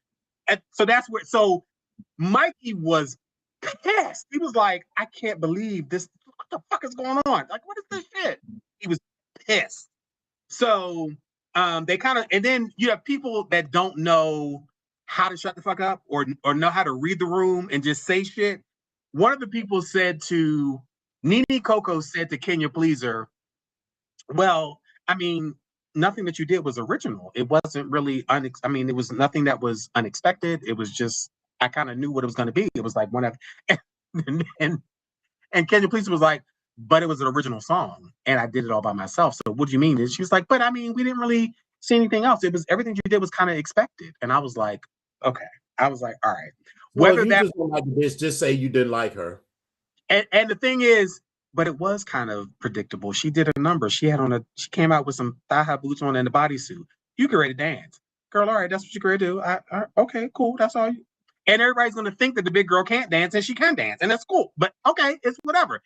And so that's where Mikey was pissed. He was like, I can't believe this. What the fuck is going on? Like, what is this shit? He was pissed. So they kind of, and then you have people that don't know how to shut the fuck up or know how to read the room and just say shit. One of the people said to Nene Coco said to Kenya Pleaser, well, I mean, nothing that you did was original. It wasn't really, it was nothing that was unexpected. It was just, I kind of knew what it was going to be. It was like and Kenya Pleaser was like, but it was an original song and I did it all by myself. So what do you mean? And she was like, but I mean, we didn't really see anything else. It was everything you did was kind of expected. And I was like, okay. I was like, all right. Whether you just don't like this, just say you didn't like her. And the thing is, but it was kind of predictable. She did a number. She came out with some thigh-high boots on and a bodysuit. You get ready to dance. Girl, all right, that's what you're ready to do. Okay, cool. That's all. And everybody's going to think that the big girl can't dance and she can dance. And that's cool. But okay, it's whatever.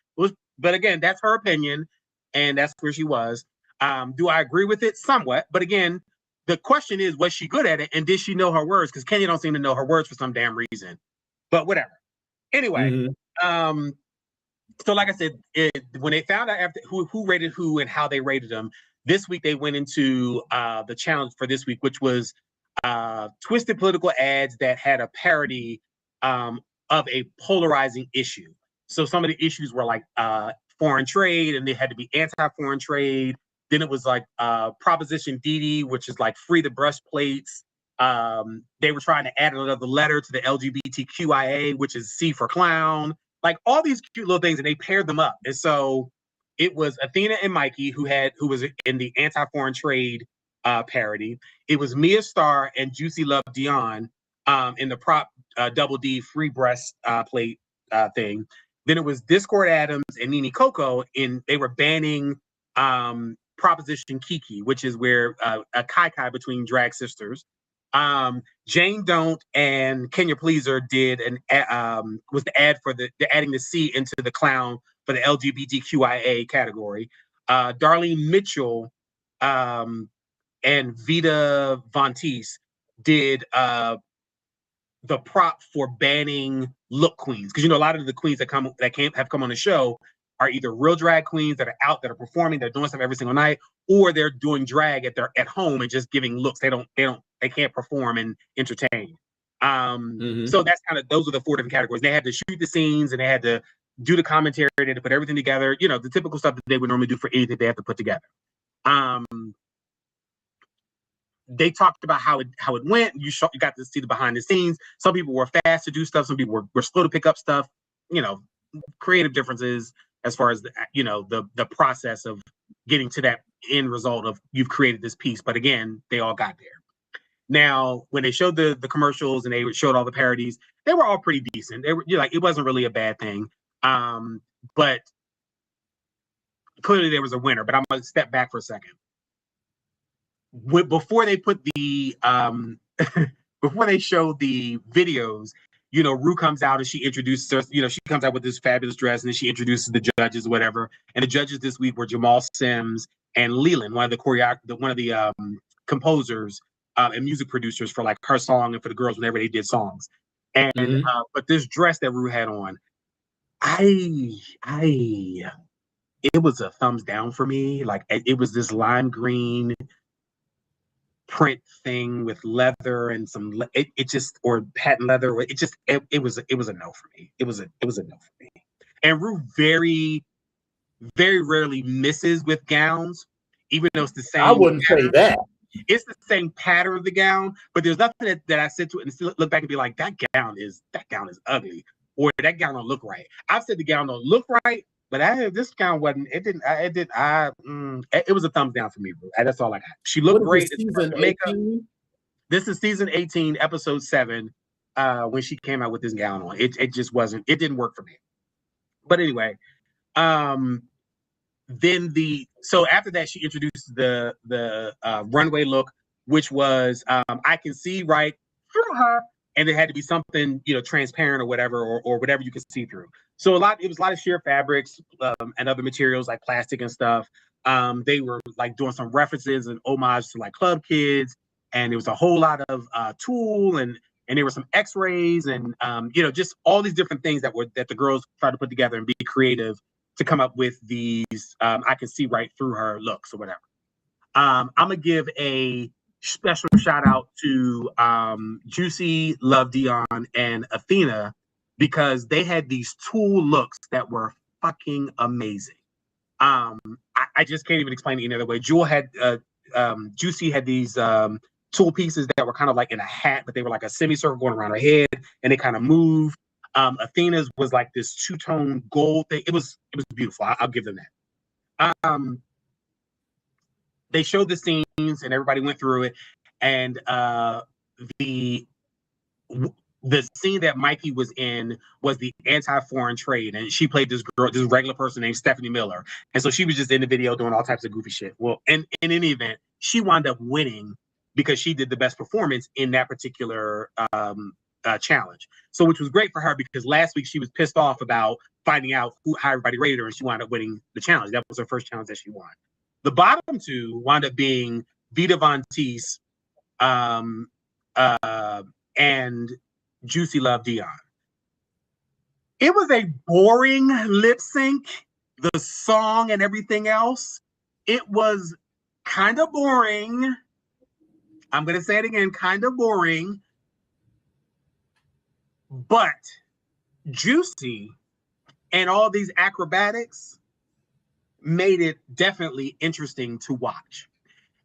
But again, that's her opinion. And that's where she was. Do I agree with it? Somewhat. But again, the question is, was she good at it? And did she know her words? Because Kenya don't seem to know her words for some damn reason. But whatever. Anyway, so like I said, when they found out after who rated who and how they rated them, this week they went into the challenge for this week, which was twisted political ads that had a parody of a polarizing issue. So some of the issues were like foreign trade, and they had to be anti-foreign trade. Then it was like Proposition DD, which is like free the breastplates. They were trying to add another letter to the LGBTQIA, which is C for clown. Like all these cute little things, and they paired them up. And so it was Athena and Mikey who was in the anti-foreign trade parody. It was Mia Starr and Juicy Love Dion in the prop double D free breast plate thing. Then it was Discord Adams and Nene Coco, they were banning Proposition Kiki, which is where a kai-kai between drag sisters. Jane Don't and Kenya Pleaser did was the ad for the adding the C into the clown for the LGBTQIA category. Darlene Mitchell and Vita Vontis did the prop for banning look queens, because a lot of the queens that have come on the show are either real drag queens that are out, that are performing, they're doing stuff every single night, or they're doing drag at home and just giving looks. They can't perform and entertain. So that's those are the 4 different categories. They had to shoot the scenes and they had to do the commentary, they had to put everything together, the typical stuff that they would normally do for anything they have to put together. They talked about how it went. You got to see the behind the scenes. Some people were fast to do stuff. Some people were slow to pick up stuff. Creative differences as far as the process of getting to that end result of you've created this piece. But again, they all got there. Now, when they showed the commercials and they showed all the parodies, they were all pretty decent. They were it wasn't really a bad thing. But clearly there was a winner. But I'm gonna step back for a second. Before they put the before they showed the videos, Rue comes out and she introduces her, she comes out with this fabulous dress and then she introduces the judges or whatever. And the judges this week were Jamal Sims and Leland, one of the composers and music producers for like her song and for the girls whenever they did songs. And but this dress that Rue had on, it was a thumbs down for me. Like it was this lime green print thing with leather and some it just, or patent leather. It was a no for me. It was a no for me. And Rue very rarely misses with gowns, even though it's the same. I wouldn't say that. It's the same pattern of the gown, but there's nothing that I said to it and still look back and be like, that gown is ugly, or that gown don't look right. I've said the gown don't look right, but this gown wasn't. It was a thumbs down for me, bro. That's all I got. She looked great. Season makeup. This is season 18, episode 7. When she came out with this gown on, it just wasn't. It didn't work for me. But anyway, so after that, she introduced the runway look, which was I can see right through her, and it had to be something, you know, transparent or whatever, or whatever you could see through. So it was a lot of sheer fabrics and other materials like plastic and stuff. They were like doing some references and homage to like Club Kids, and there was a whole lot of tulle and there were some X-rays and you know, just all these different things that the girls tried to put together and be creative to come up with these I can see right through her looks or whatever. I'm gonna give a special shout out to Juicy, Love Dion, and Athena, because they had these tulle looks that were fucking amazing. I just can't even explain it any other way. Juicy had these tulle pieces that were kind of like in a hat, but they were like a semicircle going around her head, and they kind of moved. Athena's was like this two-tone gold thing. It was beautiful. I'll give them that. They showed the scenes and everybody went through it, and the scene that Mikey was in was the anti-foreign trade, and she played this girl, this regular person named Stephanie Miller, and so she was just in the video doing all types of goofy shit. Well, in any event, she wound up winning because she did the best performance in that particular challenge. So, which was great for her, because last week she was pissed off about finding out how everybody rated her, and she wound up winning the challenge. That was her first challenge that she won. The bottom two wound up being Vita Von Teese and Juicy Love Dion. It was a boring lip sync, the song and everything else. It was kind of boring. I'm going to say it again, kind of boring. But Juicy and all these acrobatics made it definitely interesting to watch.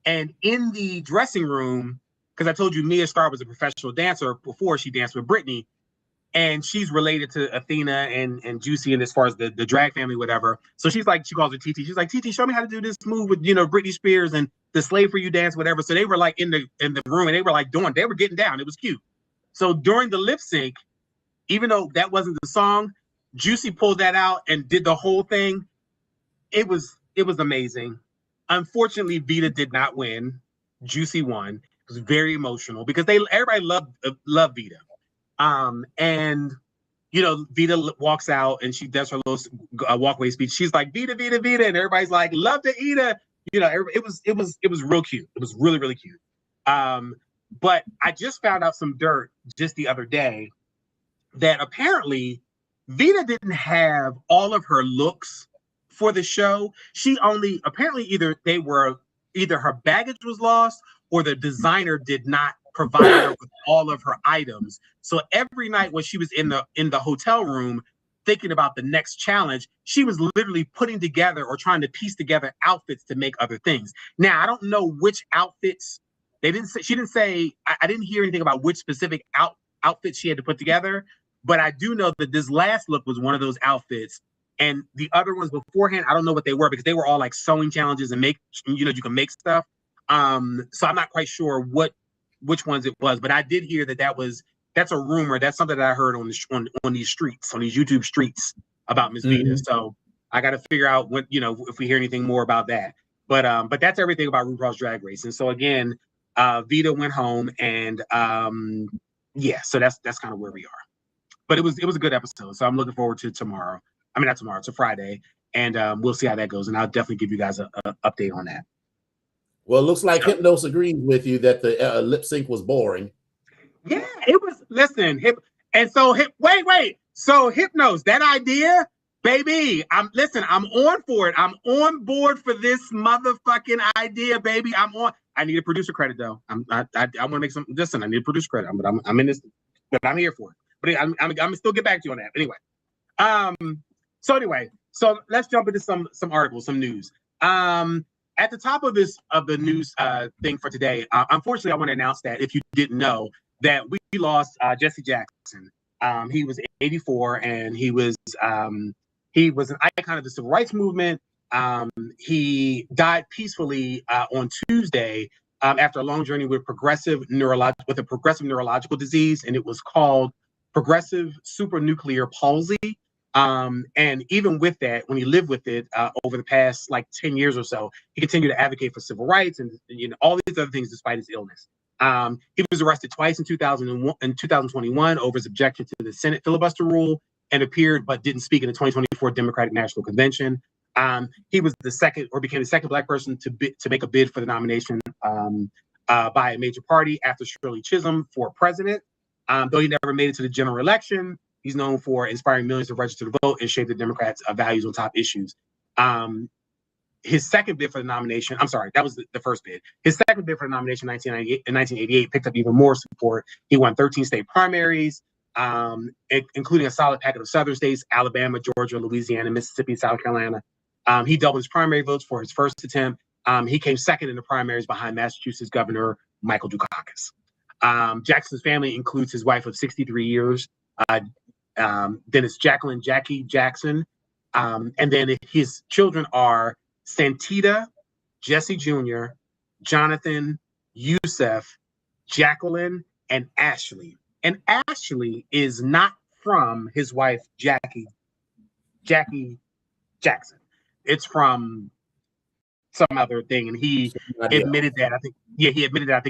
And in the dressing room, because I told you Mia Starr was a professional dancer before she danced with Britney, and she's related to Athena and Juicy, and as far as the drag family, whatever. So she calls her TT. She's like, TT, show me how to do this move with, you know, Britney Spears and the Slave for You dance, whatever. So they were like in the room, and they were like they were getting down. It was cute. So during the lip sync, even though that wasn't the song, Juicy pulled that out and did the whole thing. It was amazing. Unfortunately, Vita did not win. Juicy won. It was very emotional because everybody loved Vita. And you know, Vita walks out and she does her little walkway speech. She's like, Vita, Vita, Vita, and everybody's like, love to eat it. You know, it was real cute. It was really, really cute. But I just found out some dirt just the other day that apparently Vita didn't have all of her looks for the show. She only, apparently either her baggage was lost or the designer did not provide her with all of her items. So every night when she was in the hotel room thinking about the next challenge, she was literally putting together or trying to piece together outfits to make other things. Now, I don't know which outfits. She didn't say, I didn't hear anything about which specific outfits she had to put together, but I do know that this last look was one of those outfits. And the other ones beforehand, I don't know what they were because they were all like sewing challenges and you can make stuff. So I'm not quite sure which ones it was, but I did hear that's a rumor. That's something that I heard on these streets, on these YouTube streets about Miss Vita. So I got to figure out if we hear anything more about that. But that's everything about RuPaul's Drag Race. And so again, Vita went home, and so that's kind of where we are. But it was a good episode. So I'm looking forward to tomorrow. I mean, not tomorrow, to Friday. and we'll see how that goes. And I'll definitely give you guys a update on that. Well, it looks like Hypnos agrees with you that the lip sync was boring. Yeah, it was. Listen, wait. So Hypnos, that idea, baby. I'm on for it. I'm on board for this motherfucking idea, baby. I need a producer credit though. I want to make some. Listen, I need a producer credit. I'm in this, but I'm here for it. But I'm gonna still get back to you on that. Anyway, so let's jump into some articles, some news. At the top of the news thing for today, unfortunately, I want to announce that if you didn't know that we lost Jesse Jackson. He was 84, and he was an icon of the civil rights movement. He died peacefully on Tuesday after a long journey with a progressive neurological disease, and it was called progressive supranuclear palsy. And even with that, when he lived with it over the past 10 years or so, he continued to advocate for civil rights and all these other things despite his illness. He was arrested twice in 2001 and 2021 over his objection to the Senate filibuster rule, and appeared but didn't speak in the 2024 Democratic National Convention. He was became the second Black person to make a bid for the nomination by a major party after Shirley Chisholm for president. Though he never made it to the general election, he's known for inspiring millions to register to vote and shape the Democrats' values on top issues. His second bid for the nomination, I'm sorry, that was the first bid. His second bid for the nomination in 1988 picked up even more support. He won 13 state primaries, including a solid packet of southern states, Alabama, Georgia, Louisiana, Mississippi, South Carolina. He doubled his primary votes for his first attempt. He came second in the primaries behind Massachusetts Governor Michael Dukakis. Jackson's family includes his wife of 63 years, then it's Jackie Jackson. And then his children are Santita, Jesse Jr., Jonathan, Yusef, Jacqueline, and Ashley. And Ashley is not from his wife, Jackie Jackson. It's from some other thing. And he admitted that, I think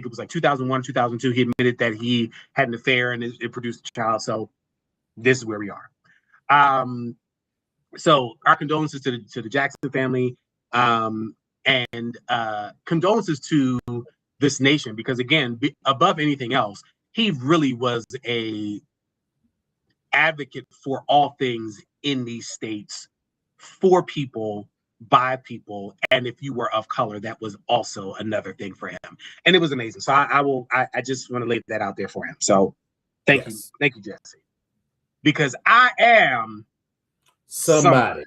it was 2001, 2002. He admitted that he had an affair and it produced a child. So this is where we are. So our condolences to the Jackson family, and condolences to this nation, because again, above anything else, he really was a advocate for all things in these states, for people, by people, and if you were of color, that was also another thing for him, and it was amazing. So I just want to lay that out there for him. So thank you, Jesse, because I am somebody.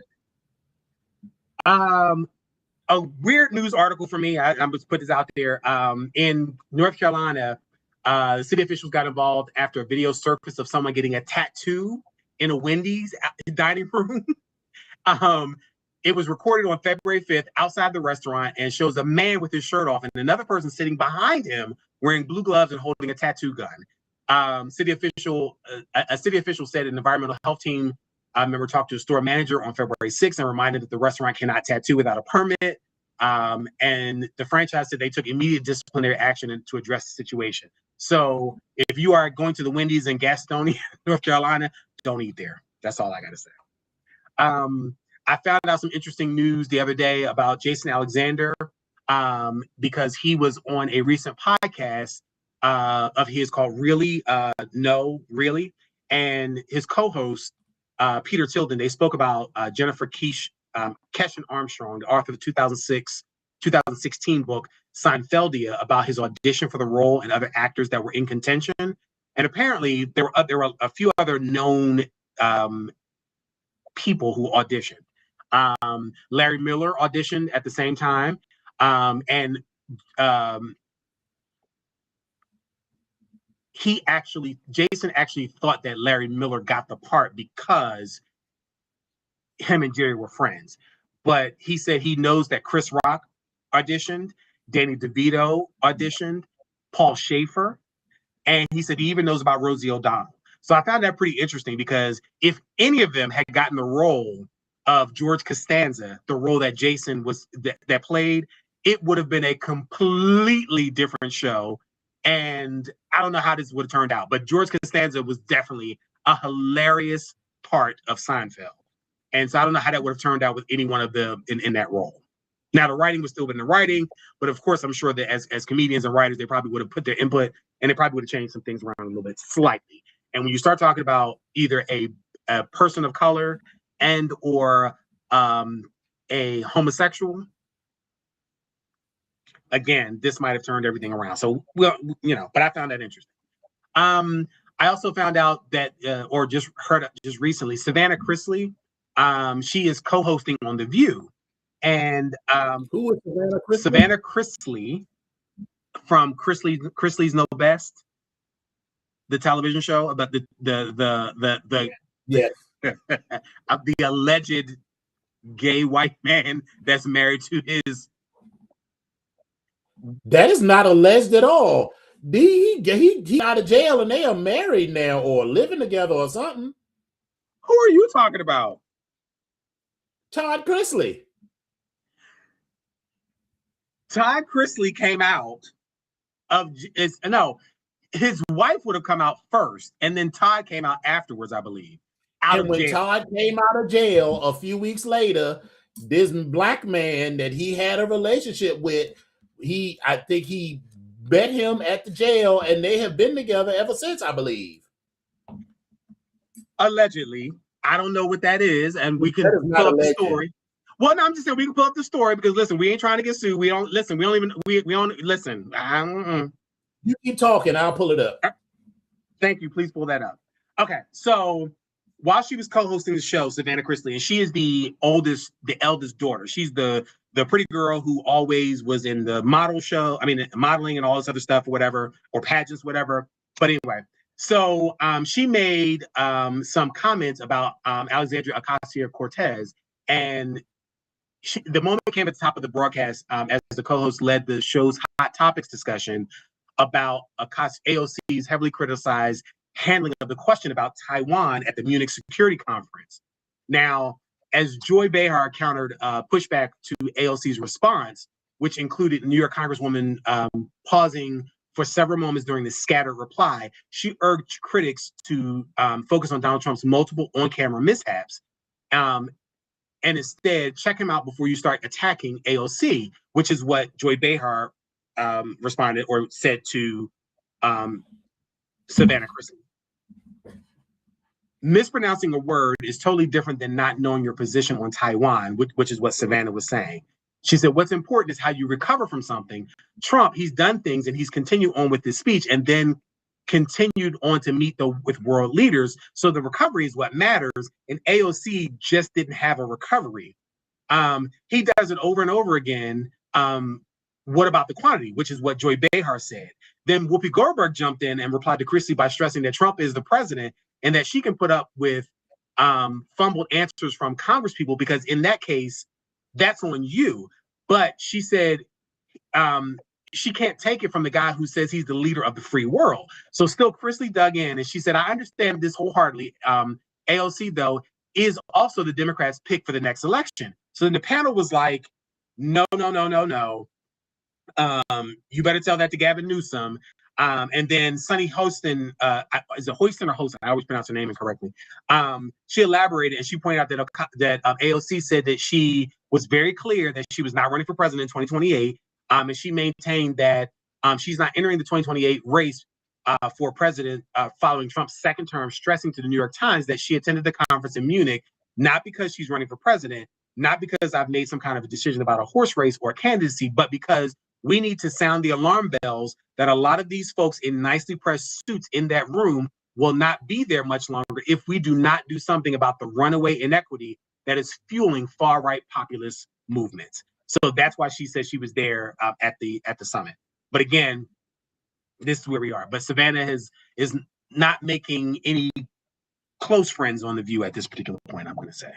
A weird news article for me. I'm just put this out there. In North Carolina, the city officials got involved after a video surfaced of someone getting a tattoo in a Wendy's dining room. It was recorded on February 5th outside the restaurant and shows a man with his shirt off and another person sitting behind him wearing blue gloves and holding a tattoo gun. A city official said an environmental health team member talked to a store manager on February 6th and reminded that the restaurant cannot tattoo without a permit. And the franchise said they took immediate disciplinary action to address the situation. So if you are going to the Wendy's in Gastonia, North Carolina, don't eat there. That's all I got to say. I found out some interesting news the other day about Jason Alexander, because he was on a recent podcast of his called Really? No, Really? And his co-host, Peter Tilden, they spoke about Jennifer Keshen Armstrong, the author of the 2016 book Seinfeldia, about his audition for the role and other actors that were in contention. And apparently there were a few other known people who auditioned. Larry Miller auditioned at the same time, and Jason actually thought that Larry Miller got the part because him and Jerry were friends. But he said he knows that Chris Rock auditioned, Danny DeVito auditioned, Paul Schaefer, and he said he even knows about Rosie O'Donnell. So I found that pretty interesting, because if any of them had gotten the role of George Costanza, the role that Jason that played, it would have been a completely different show. And I don't know how this would have turned out, but George Costanza was definitely a hilarious part of Seinfeld. And so I don't know how that would have turned out with any one of them in that role. Now, the writing was still been the writing, but of course, I'm sure that as comedians and writers, they probably would have put their input and they probably would have changed some things around a little bit slightly. And when you start talking about either a person of color and or a homosexual, again, this might have turned everything around. So, well, you know, but I found that interesting. I also found out that, or just heard just recently, Savannah Chrisley, she is co-hosting on The View. And who is Savannah Chrisley? Savannah Chrisley from Chrisley's Know Best, the television show about the yes. the alleged gay white man that's married to his. That is not alleged at all. He out of jail and they are married now or living together or something. Who are you talking about? Todd Chrisley. Todd Chrisley came out of his wife would have come out first, and then Todd came out afterwards, I believe. When Todd came out of jail a few weeks later, this black man that he had a relationship with, I think he met him at the jail, and they have been together ever since, I believe. Allegedly. I don't know what that is, and we can pull up the story. Well, no, I'm just saying we can pull up the story because listen, we ain't trying to get sued. We don't listen. We don't listen. You keep talking. I'll pull it up. Thank you. Please pull that up. Okay. So while she was co-hosting the show, Savannah Chrisley, and she is the eldest daughter. She's the pretty girl who always was in the model show. I mean, modeling and all this other stuff or whatever, or pageants, whatever. But anyway, so she made some comments about Alexandria Ocasio-Cortez, and the moment came at the top of the broadcast as the co-host led the show's hot topics discussion about AOC's heavily criticized handling of the question about Taiwan at the Munich Security Conference. Now, as Joy Behar countered pushback to AOC's response, which included New York Congresswoman pausing for several moments during the scattered reply, she urged critics to focus on Donald Trump's multiple on-camera mishaps and instead check him out before you start attacking AOC, which is what Joy Behar responded or said to Savannah Chrisley. Mispronouncing a word is totally different than not knowing your position on Taiwan, which is what Savannah was saying. She said, what's important is how you recover from something. Trump, he's done things and he's continued on with his speech and then continued on to meet with world leaders. So the recovery is what matters. And AOC just didn't have a recovery. He does it over and over again. What about the quantity, which is what Joy Behar said. Then Whoopi Goldberg jumped in and replied to Chrisley by stressing that Trump is the president and that she can put up with fumbled answers from congresspeople because in that case, that's on you. But she said she can't take it from the guy who says he's the leader of the free world. So still Chrisley dug in and she said, I understand this wholeheartedly. AOC, though, is also the Democrats' pick for the next election. So then the panel was like, no. You better tell that to Gavin Newsom. And then Sunny Hostin, is it Hoiston or Hostin? I always pronounce her name incorrectly. She elaborated and she pointed out that AOC said that she was very clear that she was not running for president in 2028. And she maintained that she's not entering the 2028 race for president following Trump's second term, stressing to the New York Times that she attended the conference in Munich, not because she's running for president, not because I've made some kind of a decision about a horse race or a candidacy, but because we need to sound the alarm bells that a lot of these folks in nicely pressed suits in that room will not be there much longer if we do not do something about the runaway inequity that is fueling far-right populist movements. So that's why she said she was there at the summit. But again, this is where we are. But Savannah is not making any close friends on The View at this particular point, I'm going to say.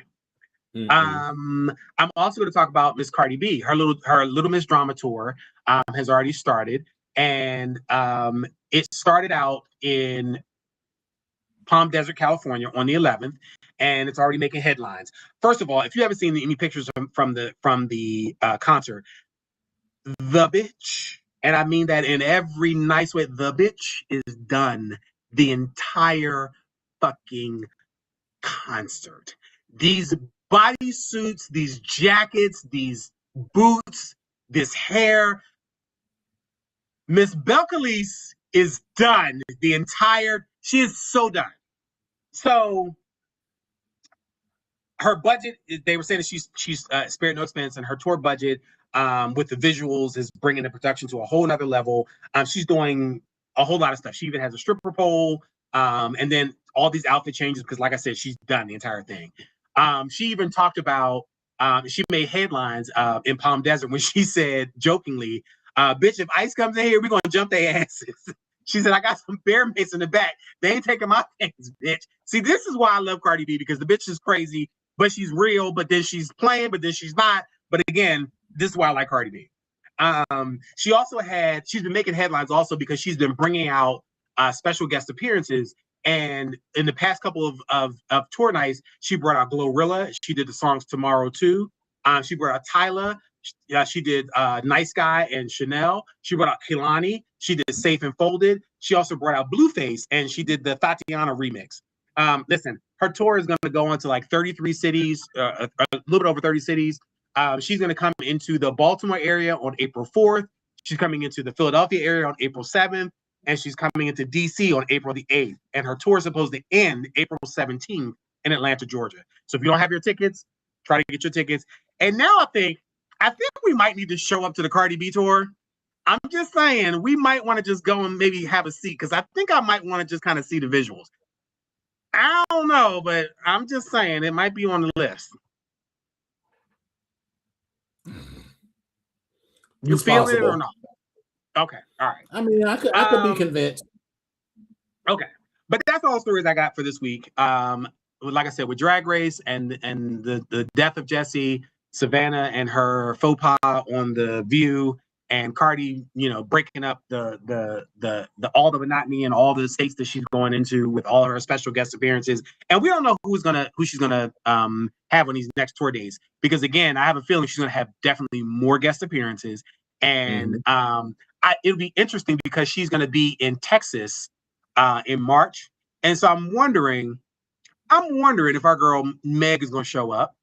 Mm-hmm. I'm also going to talk about Miss Cardi B. Her Little Miss Drama Tour has already started, and it started out in Palm Desert, California, on the 11th, and it's already making headlines. First of all, if you haven't seen any pictures from the concert, the bitch, and I mean that in every nice way, the bitch is done the entire fucking concert. These bodysuits, these jackets, these boots, this hair. Miss Belcalis is done. She is so done. So her budget, they were saying that she's spared no expense, and her tour budget with the visuals is bringing the production to a whole nother level. She's doing a whole lot of stuff. She even has a stripper pole, and then all these outfit changes because, like I said, she's done the entire thing. She even talked about, she made headlines in Palm Desert when she said jokingly, bitch, if ICE comes in here, we're going to jump their asses. She said, I got some bear mates in the back. They ain't taking my things, bitch. See, this is why I love Cardi B, because the bitch is crazy, but she's real, but then she's playing, but then she's not. But again, this is why I like Cardi B. She's been making headlines also because she's been bringing out special guest appearances. And in the past couple of tour nights, she brought out Glorilla. She did the songs Tomorrow Too. She brought out Tyla. She did Nice Guy and Chanel. She brought out Kehlani. She did Safe and Folded. She also brought out Blueface, and she did the Tatiana remix. Listen, her tour is going to go into like 33 cities, a little bit over 30 cities. She's going to come into the Baltimore area on April 4th. She's coming into the Philadelphia area on April 7th. And she's coming into D.C. on April the 8th. And her tour is supposed to end April 17th in Atlanta, Georgia. So if you don't have your tickets, try to get your tickets. And now I think we might need to show up to the Cardi B tour. I'm just saying, we might want to just go and maybe have a seat, because I think I might want to just kind of see the visuals. I don't know, but I'm just saying it might be on the list. You feel it or not? Okay, all right. I mean, I could be convinced. Okay, but that's all the stories I got for this week. Like I said, with Drag Race and the death of Jessie, Savannah and her faux pas on The View, and Cardi, breaking up the all the monotony and all the states that she's going into with all of her special guest appearances. And we don't know who she's gonna have on these next tour days, because again, I have a feeling she's gonna have definitely more guest appearances. And it'll be interesting because she's gonna be in Texas in March. And so I'm wondering if our girl Meg is gonna show up.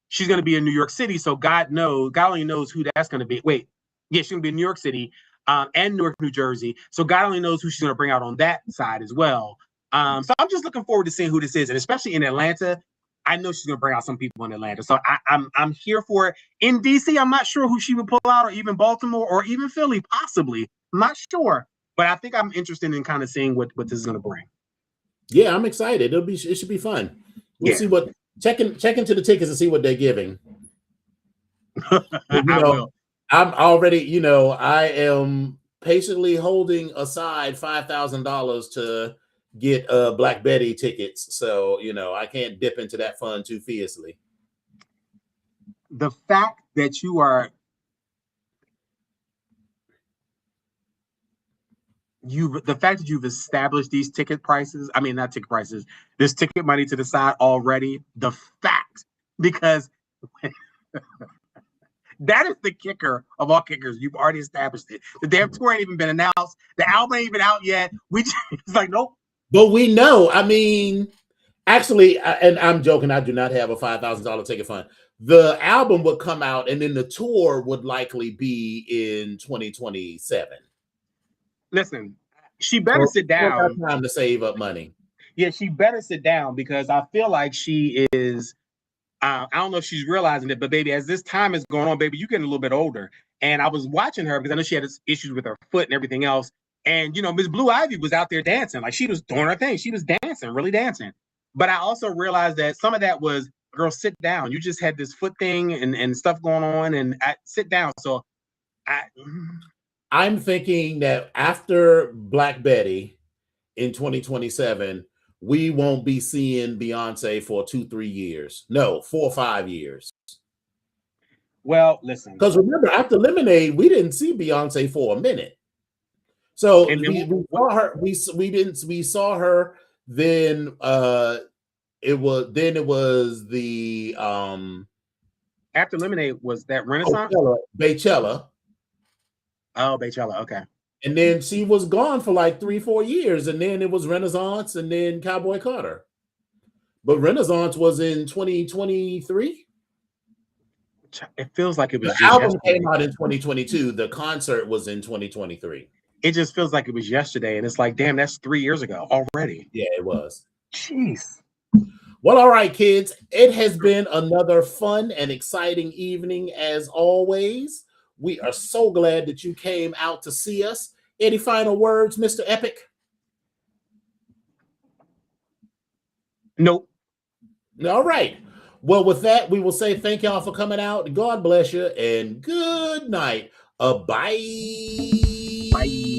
She's going to be in New York City, so God only knows who that's going to be. Wait, yeah, she's going to be in New York City and Newark, New Jersey. So God only knows who she's going to bring out on that side as well. So I'm just looking forward to seeing who this is, and especially in Atlanta, I know she's going to bring out some people in Atlanta. So I'm here for it. In DC, I'm not sure who she would pull out, or even Baltimore, or even Philly, possibly. I'm not sure, but I think I'm interested in kind of seeing what this is going to bring. Yeah, I'm excited. It should be fun. We'll see what. Check into the tickets and see what they're giving. I'm already, I am patiently holding aside $5,000 to get Black Betty tickets. So, I can't dip into that fund too fiercely. The fact that you've established these ticket prices, not ticket prices, this ticket money to the side already, because that is the kicker of all kickers. You've already established it. The damn tour ain't even been announced. The album ain't even out yet. It's like, nope. But we know, actually, and I'm joking, I do not have a $5,000 ticket fund. The album would come out, and then the tour would likely be in 2027. Listen, she better sit down. Time to save up money. Yeah, she better sit down, because I feel like she is. I don't know if she's realizing it, but baby, as this time is going on, baby, you're getting a little bit older. And I was watching her because I know she had issues with her foot and everything else. And Miss Blue Ivy was out there dancing, like she was doing her thing. She was dancing, really dancing. But I also realized that some of that was, girl, sit down. You just had this foot thing and stuff going on, and sit down. So I'm thinking that after Black Betty in 2027, we won't be seeing Beyonce for 2-3 years. No, 4 or 5 years. Well, listen. Because remember, after Lemonade, we didn't see Beyonce for a minute. So we saw her. We saw her. Then it was the after Lemonade was that Renaissance? Beychella. Oh, Beychella, okay. And then she was gone for like 3-4 years, and then it was Renaissance, and then Cowboy Carter. But Renaissance was in 2023. It feels like it was The just album yesterday. came out in 2022. The concert was in 2023. It just feels like it was yesterday, and it's like, damn, that's 3 years ago already. Yeah, it was. Jeez. Well, all right, kids. It has been another fun and exciting evening as always. We are so glad that you came out to see us. Any final words, Mr. Epic? Nope. All right. Well, with that, we will say thank y'all for coming out. God bless you and good night. Bye. Bye.